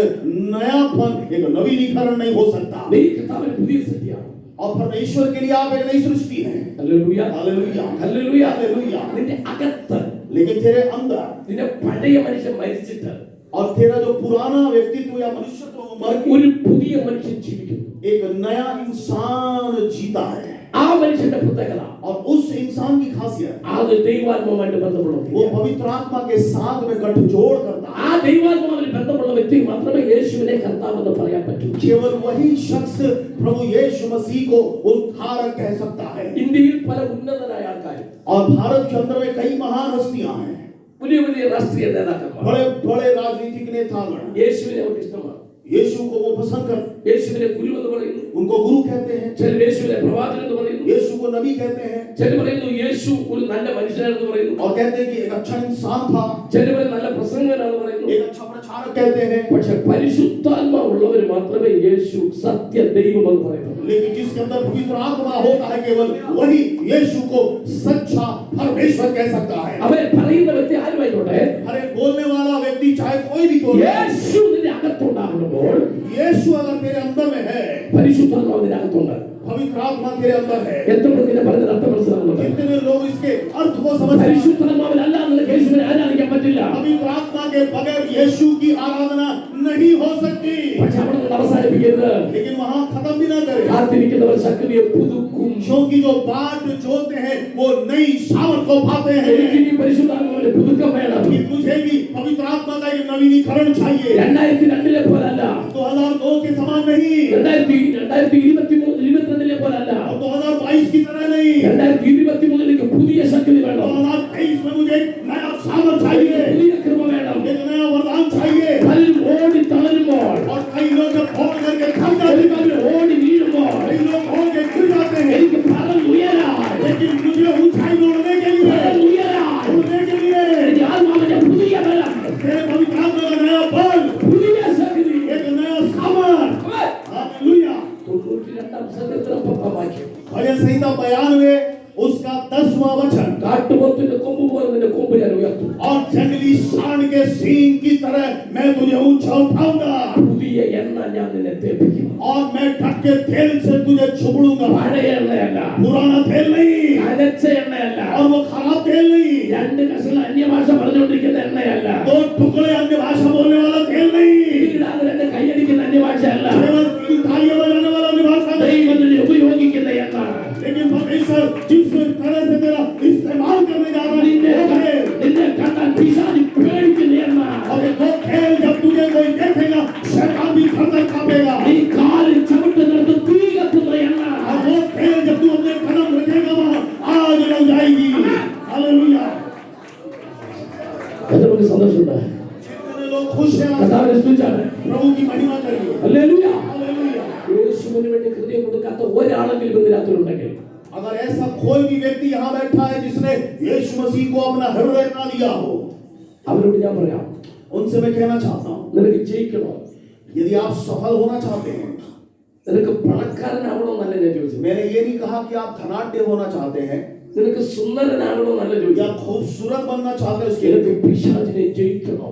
नयापन, एक नवीनीकरण नहीं हो सकता। നീ കർത്താവിന്റെ പുതിയ സൃഷ്ടിയാണ്. और परमेश्वर के लिए आप एक नई सृष्टि हैं। Hallelujah, hallelujah, hallelujah. हालेलुया। നിന്റെ അകത്ത് लेकिन तेरे अंदर നിന്റെ പഴയ മനുഷ്യൻ മരിച്ചിട്ട് और तेरा जो पुराना व्यक्तित्व या मनुष्यत्व वो मर के ഒരു പുതിയ മനുഷ്യൻ ജീവിക്കുന്നു. एक नया इंसान जीता है। ആ മനുഷ്യന്റെ പ്രത്യേകത और उस इंसान की खासियत അത് ദൈവാത്മാവുമായിട്ട് वो ബന്ധപ്പെടുന്നു. पवित्र आत्मा के साथ में गठजोड़ करता है। ആ ദൈവാത്മാവിൽ ബന്ധമുള്ള വ്യക്തി മാത്രമേ യേശുവിനെ കർത്താവ് എന്ന് പറയാൻ പറ്റൂ. केवल वही शख्स प्रभु यीशु मसीह को उद्धारक कह सकता है। ഇന്ത്യയിൽ പല ഉന്നതരായ ആൾക്കാർ, और भारत के अंदर में कई महान हस्तियां हैं, വലിയ വലിയ രാഷ്ട്രീയ നേതാക്കന്മാർ बड़े बड़े राजनीतिक नेतागण യേശുവിനെ അവർക്ക് ഇഷ്ടമാണ്. यीशु को वो पसंद करते, യേശുവിനെ ഗുരു എന്ന് പറയുന്നു. उनको गुरु कहते हैं। ചിലർ യേശുവിനെ പ്രവാചകൻ എന്ന് പറയുന്നു. यीशु को नबी कहते हैं ചിലർ പറയുന്നു യേശു ഒരു നല്ല മനുഷ്യനാണെന്ന് പറയുന്നു. और कहते हैं कि एक अच्छा इंसान था, ചിലർ നല്ല പ്രസംഗകനാണെന്ന് പറയുന്നു. एक अच्छा प्रचारक कहते हैं। പക്ഷെ പരിശുദ്ധാത്മാവുള്ളവർ മാത്രമേ യേശു സത്യ ദൈവം എന്ന് പറയുന്നു. लेकिन जिसके अंदर पवित्र आत्मा होता है केवल वही यीशु को सच्चा परमेश्वर कह सकता है। അവൻ പറയുന്ന വ്യക്തി ആരുമായിക്കോട്ടെ, अरे बोलने वाला व्यक्ति चाहे कोई भी हो, യേശു നിന്റെ അകത്തുണ്ടാകുമ്പോൾ यीशु अगर तेरे अंदर में है, പരിശുദ്ധാത്മാവ് നിന്റെ അകത്തുണ്ട്. पवित्र आत्मा तेरे अंदर है। എത്ര പേർക്ക് പറഞ്ഞ അർത്ഥം മനസ്സിലാകുന്നുണ്ട്? कितने लोग इसके अर्थ को समझ रहे हैं? പരിശുദ്ധാത്മാവിൽ അല്ലാതെ യേശുവിനെ ആരാധിക്കാൻ പറ്റില്ല. पवित्र आत्मा के बगैर यीशु की आराधना नहीं हो सकती। പക്ഷെ അവിടെ നിന്ന് അവസാനിപ്പിക്കരുത്. लेकिन वहां खत्म भी ना करें, കാത്തിരിക്കുന്നവർ ശക്തിയെ പുതുക്കും. क्योंकि जो बाट जोते हैं वो नई सामर्थ को पाते हैं। എനിക്ക് ഈ പരിശുദ്ധാത്മാവിന്റെ പുതുക്കം വേണം. कि मुझे भी पवित्र आत्मा का एक नवीनीकरण चाहिए। 2002 പോലല്ല, 2002 के समान नहीं, 2022 പോലല്ല, और 2022 की तरह नहीं। 2023 പുതിയ ശക്തി വേണം. 2023 में मुझे एक नया सामर्थ चाहिए, പുതിയ കൃപ വേണം. एक नया वरदान चाहिए। പലരും ഓടി തളരുമ്പോൾ, और कई लोग जब फोन करके थक जाते हैं, പലരും ഓടി വീഴുമ്പോൾ, कई लोग फोन के गिर जाते हैं, എനിക്ക് പറന്നുയരാൻ, लेकिन मुझे ऊंचाई में उड़ने के लिए, പറന്നുയരാൻ, उड़ने के लिए എനിക്ക് ആത്മാവിന്റെ പുതിയ ബലം, तेरे पवित्र आत्मा का नया बल, പുതിയ ശക്തി. एक नया सामर्थ। हालेलुया। 92 സങ്കീർത്തനം 10 വാക്യം. भजन संहिता 92 उसका 10वां वचन, കാട്ടുപോത്തിന്റെ കൊമ്പ് പോലെ നിന്റെ കൊമ്പ് ഞാൻ ഉയർത്തും. और जंगली सांड के सींग की तरह मैं तुझे ऊंचा उठाऊंगा, പുതിയ എണ്ണ ഞാൻ നിന്നെ തേപ്പിക്കും. और मैं ढक के तेल से तुझे छुड़ूंगा। പഴയ എണ്ണയല്ല, पुराना तेल नहीं, അനച്ച എണ്ണയല്ല, और वो खराब तेल नहीं, രണ്ട് കഷണം അന്യഭാഷ പറഞ്ഞുകൊണ്ടിരിക്കുന്ന എണ്ണയല്ല, 2 टुकड़े अन्य भाषा बोलने वाला तेल नहीं, ഇടാതെ രണ്ട് കൈയടിക്കുന്ന अन्यभाषा केवल 3 तालियां बजाने वाला अन्य भाषा नहीं। ദൈവത്തിന് ഉപയോഗിക്കുന്ന എണ്ണ. लेकिन परमेश्वर जिस तरह से तेरा इस्तेमाल करने जा रहा നിന്നെ है, നിന്നെ കണ്ടാൽ പിശാച് പേടിക്കുന്ന എണ്ണ. और वो खेल जब तुझे कोई देखेगा शैतान भी थर-थर कांपेगा। നീ കാലിൽ ചവിട്ടുന്നിടത്ത് തീ കത്തുന്ന എണ്ണ. और वो खेल जब तू अपने कदम रखेगा वहां आग लग जाएगी। हालेलुया। എത്ര പേർക്ക് സന്തോഷമുണ്ട്? कितने लोग खुश हैं आज? കർത്താവിനെ സ്തുതിച്ചാട്ടെ. प्रभु की महिमा करिए। ഹല്ലേലൂയ. हालेलुया। യേശുവിന് വേണ്ടി ഹൃദയം കൊടുക്കാത്ത ഒരാളെങ്കിലും ഇന്ന് രാത്രി ഉണ്ടെങ്കിൽ, अगर ऐसा कोई भी व्यक्ति यहाँ बैठा है जिसने यीशु मसीह को अपना हृदय ना लिया हो, അവരോട് ഞാൻ പറയാം, उनसे मैं कहना चाहता हूँ, നിനക്ക് ജയിക്കണോ, यदि आप सफल होना चाहते हैं, നിനക്ക് പണക്കാരനാവണോ എന്നല്ല ഞാൻ ചോദിച്ചത്, मैंने ये नहीं कहा कि आप धनाढ्य होना चाहते हैं നിനക്ക് സുന്ദരനാകണോ എന്നല്ല या ചോദിച്ചത്, खूबसूरत बनना चाहते हैं उसके നിനക്ക് लिए, പിശാചിനെ ജയിക്കണോ.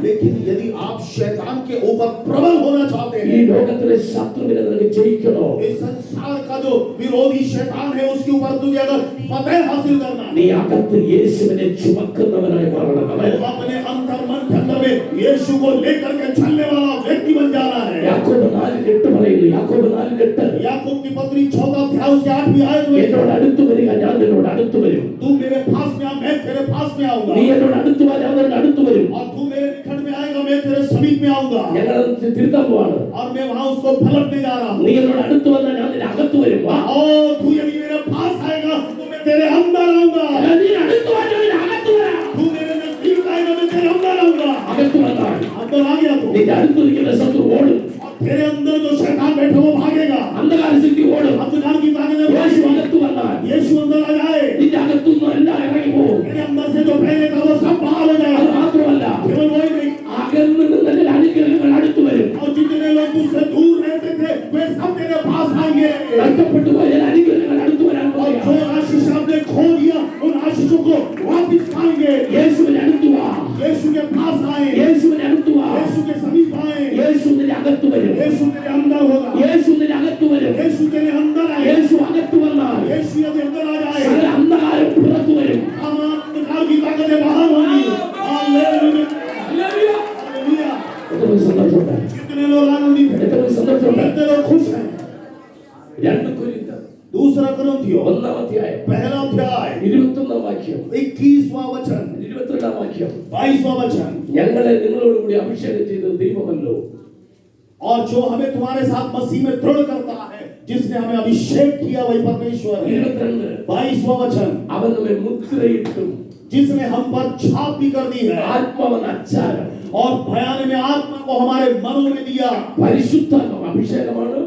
लेकिन यदि आप शैतान के ऊपर प्रबल होना चाहते ഈ हैं, ലോകത്തിലെ ശത്രുവിനെ നിനക്ക് ജയിക്കണോ, इस संसार का जो विरोधी शैतान है उसके ऊपर तुझे अगर फतेह हासिल करना है, നീ അകത്ത് യേശുവിനെ ചുമക്കുന്നവനായി മാറണം. അവൻ तो अपने अंतर मन के अंदर में यीशु को लेकर के चलने वाला व्यक्ति बन जाना है। യാക്കോബ് 4:8 പറയുന്നു. യാക്കോബ് 4:8 याकूब की पत्री 14 अध्याय उसके 8वीं आयत में, എന്നോട് അടുത്ത് വരിക, ഞാൻ അടുത്ത് വരും. तू मेरे पास में आ, मैं तेरे पास में आऊंगा. നീ എന്നോട് അടുത്ത് വാ, ഞാൻ നിന്റെ അടുത്ത് വരും. और तू मेरे निकट में आएगा, मैं तेरे समीप में आऊंगा. ഞങ്ങൾ തിരുത്താൻ പോവാണ്. और मैं वहां उसको पलटने जा रहा हूँ. നീ എന്നോട് അടുത്ത് വന്നാൽ ഞാൻ നിന്റെ അകത്ത് വരും. വാ. और तू यदि मेरे पास आएगा तो मैं तेरे अंदर आऊंगा. നീ അടുത്ത് വാ, ഞാൻ നിന്റെ അകത്ത് വരാം. तू मेरे नजदीक आएगा, मैं तेरे अंदर आऊंगा. അകത്ത് വന്നാൽ अंदर आ गया तो നിന്റെ അടുത്ത് നിൽക്കുന്ന ശത്രു ഓടും. और तेरे अंदर जो शैतान बैठा वो भागेगा. അന്ധകാര ശക്തി ഓടും. अंधकार की ताकतें യേശു भागेगी. അകത്ത് വന്നാൽ यीशु अंदर आ जाए, നിന്റെ അകത്തുനിന്ന് എല്ലാം ഇറങ്ങി പോകും. तेरे अंदर से जो पहले था वो सब बाहर हो അത് जाएगा. മാത്രമല്ല, केवल वही नहीं, അകന്ന് നിന്റെ അനുഗ്രഹങ്ങൾ അടുത്ത് വരും. और जितने लोग तुझसे दूर रहते थे वे सब तेरे पास आएंगे. നഷ്ടപ്പെട്ടു പോയ അനുഗ്രഹങ്ങൾ അടുത്ത് വരാൻ और പോകുകയാണ്. जो आशीष आपने खो दिया उन आशीषों को वापिस पाएंगे. യേശുവിനെ അടുത്ത് വാ. यीशु के पास आए, യേശുവിനെ അടുത്ത് വാ. यीशु के समीप आए. യേശു നിന്റെ അകത്ത് വരും. यीशु तेरे अंदर होगा. യേശു നിന്റെ അകത്ത് വരും. यीशु तेरे अंदर आए. യേശു അകത്ത് വന്നാൽ यीशु यदि अंदर आ जाए, സകല അന്ധകാരം പുറത്തു വരും. अंधकार की ताकतें बाहर होंगी. Hallelujah, hallelujah. എത്ര സന്തോഷമുണ്ട്. कितने लोग आनंदित हैं, എത്ര സന്തോഷമുണ്ട്. कितने लोग खुश हैं. 2 കൊരിന്ത്യർ दूसरा कोरिन्थियों 1-ാം അധ്യായം पहला अध्याय 21-ാം വാക്യം 21वां वचन 22-ാം വാക്യം. 22वां वचन. ഞങ്ങളെ നിങ്ങളോടുകൂടി അഭിഷേകം ചെയ്തത് ദൈവമല്ലോ. और जो हमें तुम्हारे साथ मसीह में दृढ़ करता है, जिसने हमें अभिषेक किया वही परमेश्वर है. 22 22वां वचन. അവൻ നമ്മെ മുദ്രയിട്ടും जिसने हम पर छाप भी कर दी है ആത്മാവൻ അച്ചാരം और भयाने में आत्मा को हमारे मनों में दिया. പരിശുദ്ധാത്മാവ് അഭിഷേകമാണ്.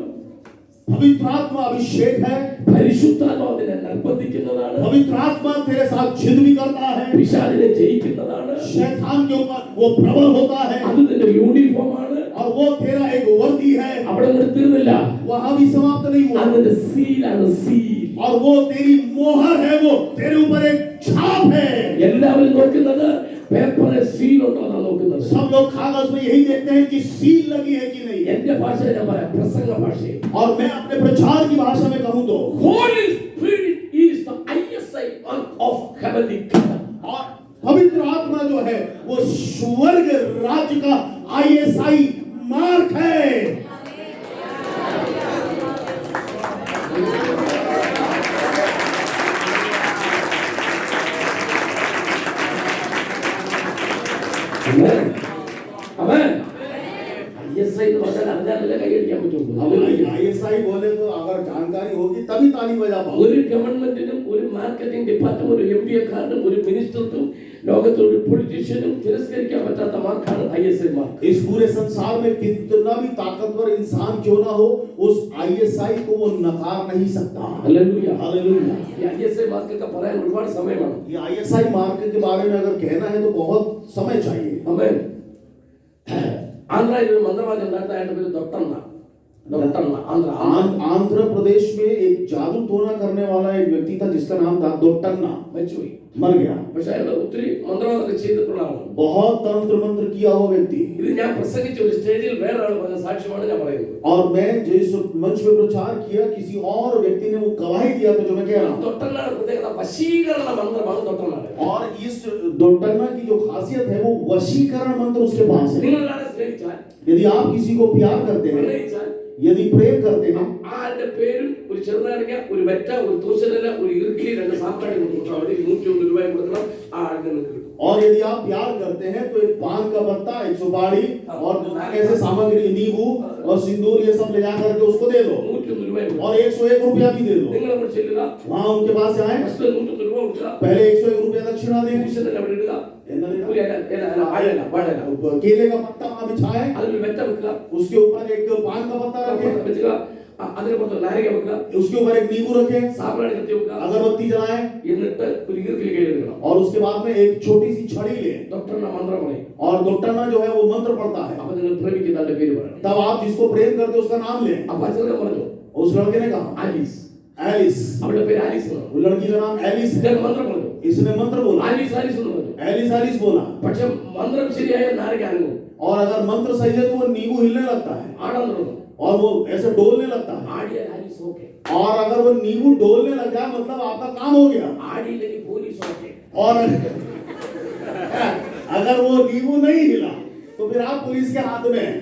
पवित्र आत्मा अभिषेक है. പരിശുദ്ധാത്മാവ് നിന്നെ നിർബന്ധിക്കുന്നതാണ്. पवित्र आत्मा तेरे साथ जिद भी करता है. പിശാചിനെ ജയിക്കുന്നതാണ്. शैतान के ऊपर वो प्रबल होता है അത് നിന്റെ യൂണിഫോമാണ്. और वो तेरा एक वर्दी है. അവിടെ നിർത്തുന്നില്ല. वहां भी समाप्त नहीं हुआ. അത് നിന്റെ സീലാണ്. സീൽ. और वो तेरी मोहर है, वो तेरे ऊपर एक छाप है. എല്ലാവരും നോക്കുന്നത് പേപ്പറിൽ സീൽ ഉണ്ടോ എന്നാണ് നോക്കുന്നത്. सब लोग कागज में यही देखते हैं कि सील लगी है कि नहीं. എന്റെ ഭാഷ ഞാൻ പറയാം, പ്രസംഗ ഭാഷയിൽ. और मैं अपने प्रचार की भाषा में कहूं तो Holy Spirit is the ISI of heavenly kingdom. और पवित्र आत्मा जो है वो स्वर्ग राज्य का ISI मार्क है. Amen. Amen. ISI എന്ന് പറഞ്ഞാൽ അറിഞ്ഞാലല്ലേ കൈയടിക്കാൻ പറ്റുള്ളൂ. अब ISI बोले तो अगर जानकारी होगी तभी ताली बजा पाओ. ഒരു ഗവൺമെന്റിനും ഒരു മാർക്കറ്റിംഗ് ഡിപ്പാർട്ട്മെന്റ് ഒരു MBA-കാരനും ഒരു മിനിസ്റ്റർക്കും ലോകത്തിൽ ഒരു പൊളിറ്റീഷ്യനും തിരസ്കരിക്കാൻ പറ്റാത്ത മാർക്കാണ് ISI മാർക്ക്. इस पूरे संसार में कितना भी ताकतवर इंसान क्यों ना हो, उस ISI को वो नकार नहीं सकता. ഹല്ലേലൂയ. हालेलुया. ഈ ISI മാർക്കൊക്കെ പറയാൻ ഒരുപാട് സമയമാണ്. ये ISI मार्क के बारे में अगर कहना है तो बहुत समय चाहिए. ആമേൻ. ആന്ധ്രയിൽ ഒരു മന്ത്രവാദി ഉണ്ടായിരുന്ന അയാളുടെ പേര് ദൊട്ടണ്ണ. आंध्र प्रदेश में एक जादू टोना करने वाला एक व्यक्ति था जिसका नाम था दोट्टन्ना. മരിച്ചുപോയി. मर गया. പക്ഷെ അയാൾ ഒത്തിരി മന്ത്രവാദമൊക്കെ ചെയ്തിട്ടുള്ള ആളാണ്. बहुत तंत्र मंत्र किया हुआ व्यक्ति. ഇത് ഞാൻ പ്രസംഗിച്ച ഒരു സ്റ്റേജിൽ വേറെ ആൾ പറഞ്ഞ സാക്ഷ്യമാണ് ഞാൻ പറയുന്നത്. और मैं जिस मंच पे प्रचार किया किसी और व्यक्ति ने वो गवाही दिया था जो मैं कह रहा हूँ. ദൊട്ടണ്ണയുടെ പ്രത്യേകത വശീകരണ മന്ത്രമാണ് ദൊട്ടണ്ണയുടെ. और इस दोट्टन्ना की जो खासियत है वो वशीकरण मंत्र उसके पास है. നിങ്ങൾ ഒരാളെ സ്നേഹിച്ചാൽ, यदि आप किसी को प्यार करते हैं, പ്രണയിച്ചാൽ, यदि प्रेम करते हैं, ആരുടെ പേരും ഒരു ചെറുനാരങ്ങ, ഒരു വെറ്റ, ഒരു തൂശനില, ഒരു ഇറുക്കിലി, 2 സാമ്പാടി കൊടുക്കണം. അവിടെ 101 രൂപ കൊടുക്കണം. ആ ആളിനെ നിങ്ങൾക്ക് കിട്ടും. और यदि आप प्यार करते हैं तो एक पान का पत्ता, एक सुपारी और ऐसे सामग्री, नींबू और सिंदूर ये सब ले जा करके उसको दे दो. 101 രൂപ और 101 रुपया भी दे दो. നിങ്ങൾ അവിടെ ചെല്ലുക. वहां उनके पास जाए, ഫസ്റ്റ് 101 രൂപ കൊടുക്കുക. पहले 101 रुपया दक्षिणा दें. തൂശനില അവിടെ ഇടുക. इधर इधर. ഒരു വാഴയില, വാഴയില. केले का पत्ता वहां बिछाए, അതിൽ വെറ്റ വെക്കുക. उसके ऊपर एक पान का पत्ता रखें, വെച്ചുക. അതിന് പുറത്ത് നാരങ്ങ വെക്കുക. उसके ऊपर एक नींबू रखें, സാമ്പാടി കത്തി വെക്കുക. अगरबत्ती जलाएं എന്നിട്ട് ഒരു ഇറുക്കിലി കയ്യിലെടുക്കണം. और उसके बाद में एक छोटी सी छड़ी लें. ഡോക്ടറിന്റെ മന്ത്രം പറയും. और दोट्टन्ना जो है वो मंत्र पढ़ता है. അപ്പൊ നിങ്ങൾ പ്രേമിക്കുന്ന ആളുടെ പേര് പറയണം. तब आप जिसको प्रेम करते हो उसका नाम लें. അപ്പൊ അച്ഛനെ പറഞ്ഞു उस लड़के ने कहा ആലീസ്. एलिस. അവളുടെ പേര് ആലീസ് എന്നാണ്. वो लड़की का नाम एलिस है. ഇദ്ദേഹം മന്ത്രം പറഞ്ഞു. इसने मंत्र बोला, ആലീസ് ആലീസ് എന്ന് പറഞ്ഞു. एलिस एलिस बोला. പക്ഷെ മന്ത്രം ശരിയായ നാരങ്ങ അനങ്ങും. और अगर मंत्र सही है तो वो नींबू हिलने लगता है ആടാൻ തുടങ്ങും. और वो ऐसे डोलने लगता है. ആടിയാൽ ആലീസ് ഓക്കെ. और अगर वो नींबू डोलने लग जाए मतलब आपका काम हो गया. ആടിയില്ലെങ്കിൽ പോലീസ് ഓക്കെ. और अगर वो नींबू नहीं हिला तो फिर आप पुलिस के हाथ में हैं.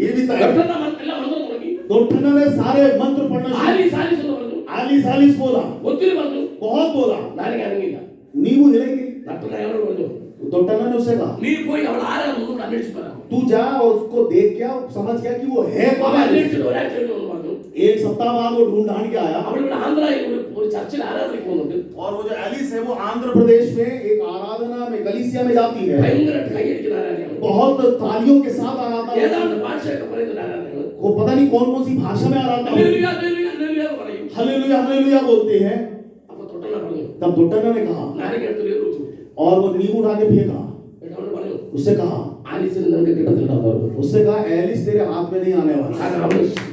ये भी तय. ഡോക്ടറിന്റെ എല്ലാം മന്ത്രം തുടങ്ങി. दोट्टन्ना ने सारे मंत्र पढ़ना शुरू. ആലീസ് ആലീസ് എന്ന് പറഞ്ഞു. एलिस एलिस बोला, ഒത്തിരി പറഞ്ഞു. बहुत बोला. നാരങ്ങ അനങ്ങിയില്ല. नींबू हिलेंगे। ഡോക്ടർ അയാളോട് പറഞ്ഞു, तो टनन ने उससे कहा നീ പോയി അവൾ ആരാണെന്ന് അന്വേഷിച്ചു പറയാമോ? तू जा और उसको देख क्या समझ गया कि वो है അവൻ कौन। അന്വേഷിച്ചിട്ട് ഒരാഴ്ച കഴിഞ്ഞ് വന്ന് പറഞ്ഞു, एक सप्ताह बाद वो ढूंढ ढांड के आया അവൾ ഇവിടെ ആന്ധ്രയിൽ ഒരു ചർച്ചിൽ ആരാധനയ്ക്ക് പോകുന്നുണ്ട്. और वो जो एलिस है वो आंध्र प्रदेश में एक आराधना में कलीसिया में जाती है, ഭയങ്കരമായിട്ട് കൈയടിക്കുന്ന ആരാധനയാണ്. बहुत तालियों के साथ आराधना होती ഏതാണ്ട് है। ഭാഷയൊക്കെ പറയുന്ന ആരാധനയാണ്. वो पता नहीं कौन कौन सी भाषा में आराधना होती है। ഹല്ലേലൂയ, ഹല്ലേലൂയ, ഹല്ലേലൂയ എന്ന് പറയും. हालेलुया हालेलुया बोलते हैं। അപ്പൊ തൊട്ടന പറഞ്ഞു, तब दुट्टन ने कहा നാരങ്ങ എടുത്ത് എറിഞ്ഞു കൊടുത്തു. और वो नींबू उठा के फेंका। എന്നിട്ട് അവൾ പറഞ്ഞു, उससे कहा ആലീസിന് നിനക്ക് കിട്ടത്തില്ലെന്ന് പറഞ്ഞു. उससे कहा एलिस तेरे हाथ में नहीं आने वाला, കാരണം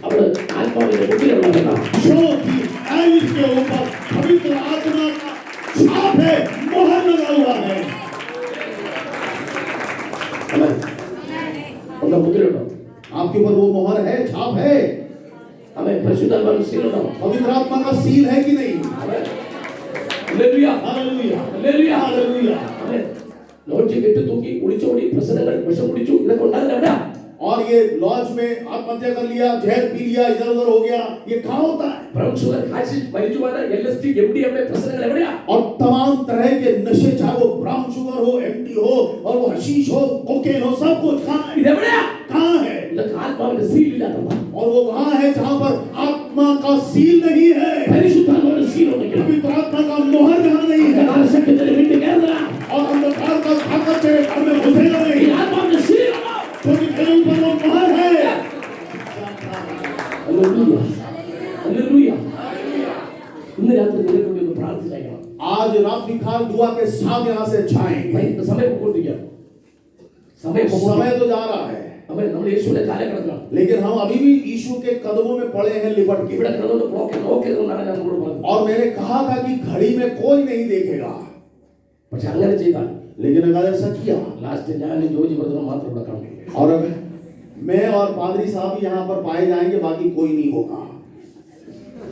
അവള് ആത്മാവിന്റെ മുദ്രയുള്ളവനാ. क्योंकि एलिस के ऊपर पवित्र आत्मा का छाप है, मोहर लगा हुआ है। അവൻ എന്താ മുദ്രയുണ്ടോ? आपके ऊपर वो मोहर है, छाप है। അവൻ പരിശുദ്ധാത്മാവിന്റെ ശീലമുണ്ടോ? पवित्र आत्मा का सील है कि नहीं। അവൻ ഹല്ലേലൂയ, हालेलुया ഹല്ലേലൂയ, हालेलुया। അവൻ ലോഡ്ജ് കെട്ടി തൂക്കി ഒളിച്ചോടി പ്രശ്നങ്ങൾ വിഷം കുടിച്ചു ഇതൊക്കെ ഉണ്ടാകുന്ന എവിടെയാ? और ये लॉज में आत्महत्या कर लिया, जहर पी लिया, इधर उधर हो गया, ये कहाँ होता है। ബ്രൗൺ ഷുഗർ, ഹാഷിഷ്, മരിച്ചുപോയ LSD, MDMA പ്രശ്നങ്ങൾ എവിടെയാ? और तमाम तरह के नशे, चाहे वो ब्राउन शुगर हो, एमडी हो, और वो हशीश हो, कोकेन हो, सब कुछ कहाँ है। ഇതെവിടെയാ? कहाँ है। ഇതൊക്കെ ആത്മാവിന്റെ സീൽ ഇല്ലാത്തതാ. और वो वहाँ है जहाँ पर आत्मा का सील नहीं है, പരിശുദ്ധാത്മാവിന്റെ സീൽ ഉണ്ടെങ്കിൽ पवित्र आत्मा का मोहर जहाँ नहीं है, കാലശക്തിയുടെ വീട്ടിൽ കയറുക. और अंधकार का ताकत तेरे घर में घुसेगा ഈ नहीं, ആത്മാവിന്റെ സീൽ ഉണ്ടോ? क्योंकि तेरे ऊपर वो मोहर है। Hallelujah, hallelujah. ഇന്ന് രാത്രി നിനക്ക് വേണ്ടി ഒന്ന് പ്രാർത്ഥിച്ചേക്കണം. आज रात्रि काल दुआ के साथ यहाँ से जाएंगे। സമയം പൊക്കോണ്ടിരിക്കുകയാണ്. സമയം समय तो जा रहा है, അവൻ നമ്മൾ യേശുവിന്റെ കാലം കിടക്കണം. लेकिन हम अभी भी यीशु के कदमों में पड़े हैं लिपट के। ഇവിടെ കിടന്നുകൊണ്ട് ബ്ലോക്ക് നോക്കരുതെന്നാണ് ഞാൻ നമ്മളോട് പറഞ്ഞത്. और मैंने कहा था कि घड़ी में कोई नहीं देखेगा, പക്ഷെ അങ്ങനെ ചെയ്താൽ लेकिन अगर ऐसा किया ലാസ്റ്റ് ഞാൻ ജോജി ബ്രദറും മാത്രം ഇവിടെ കാണും. और अगर मैं और पादरी साहब ही यहाँ पर पाए जाएंगे, बाकी कोई नहीं होगा।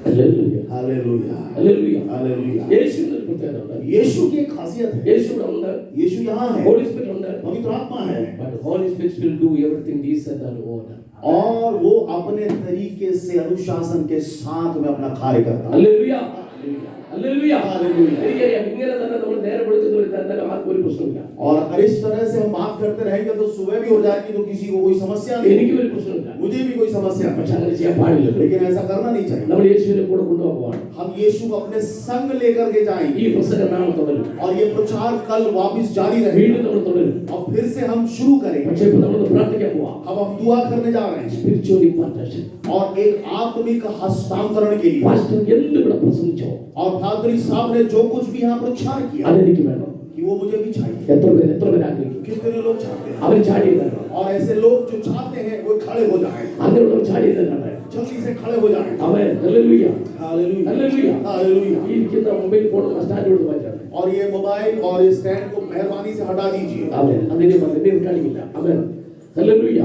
Hallelujah, hallelujah hallelujah. हालेलुया। യേശുവിന്റെ ഒരു പ്രത്യേകത ഉണ്ട്. यीशु की एक खासियत है, യേശു ഇവിടെ ഉണ്ട്, यीशु यहाँ है, ഹോളി സ്പിരിറ്റ് ഉണ്ട്. पवित्र आत्मा है, But the Holy Spirit will do everything decent and order. और वो अपने तरीके से अनुशासन के साथ में अपना कार्य करता है। Hallelujah, hallelujah. ഹല്ലേലൂയ. എനിക്കറിയാം ഇങ്ങനെ തന്നെ നമ്മൾ നേരെ വെളുക്കുന്നവർ തന്നെ ആർക്കും ഒരു പ്രശ്നമില്ല. और अगर इस तरह से हम बात करते रहेंगे तो सुबह भी हो जाएगी तो किसी को कोई समस्या എനിക്ക് नहीं, ഒരു പ്രശ്നമില്ല. मुझे भी कोई समस्या പക്ഷെ नहीं, അങ്ങനെ ചെയ്യാൻ പാടില്ല. लेकिन ऐसा करना नहीं चाहिए। നമ്മൾ യേശുവിനെ കൂടെ കൊണ്ടുപോകാൻ പോവാണ്. हम यीशु को अपने संग लेकर के ഈ जाएंगे പ്രസംഗം നാളെ തുടരും. और ये प्रचार कल वापस जारी വീണ്ടും रहेगा നമ്മൾ തുടരും. और फिर से हम शुरू करेंगे। പക്ഷേ ഇപ്പോൾ നമ്മൾ പ്രാർത്ഥിക്കാൻ പോവാം. अब हम दुआ करने जा रहे हैं സ്പിരിച്വൽ ഇംപാർട്ടേഷൻ. और एक आत्मिक हस्तांतरण के लिए। പാസ്റ്റർ എന്ത് ഇവിടെ പ്രസംഗിച്ചോ और पादरी साहब ने जो कुछ भी यहाँ प्रचार किया അതെനിക്ക് വേണം. कि वो मुझे भी चाहिए। എത്ര പേര് ആഗ്രഹിക്കും? कितने लोग चाहते हैं, അവർ ചാടി വരണം. और ऐसे लोग जो चाहते हैं वो खड़े हो जाएं, അങ്ങനെയുള്ളവർ ചാടി വരണം. जल्दी से खड़े हो जाएं। അവൻ ഹല്ലേലൂയ, हालेलुया ഹല്ലേലൂയ. हालेलुया। ഈ ഇരിക്കുന്ന മൊബൈൽ ഫോൺ സ്റ്റാൻഡ് കൊടുത്ത് മാറ്റാം. और ये मोबाइल और ये स्टैंड को मेहरबानी से हटा दीजिए। അവൻ അതിനെ വിട്ടാളിക്കില്ല. അവൻ ഹല്ലേലൂയ.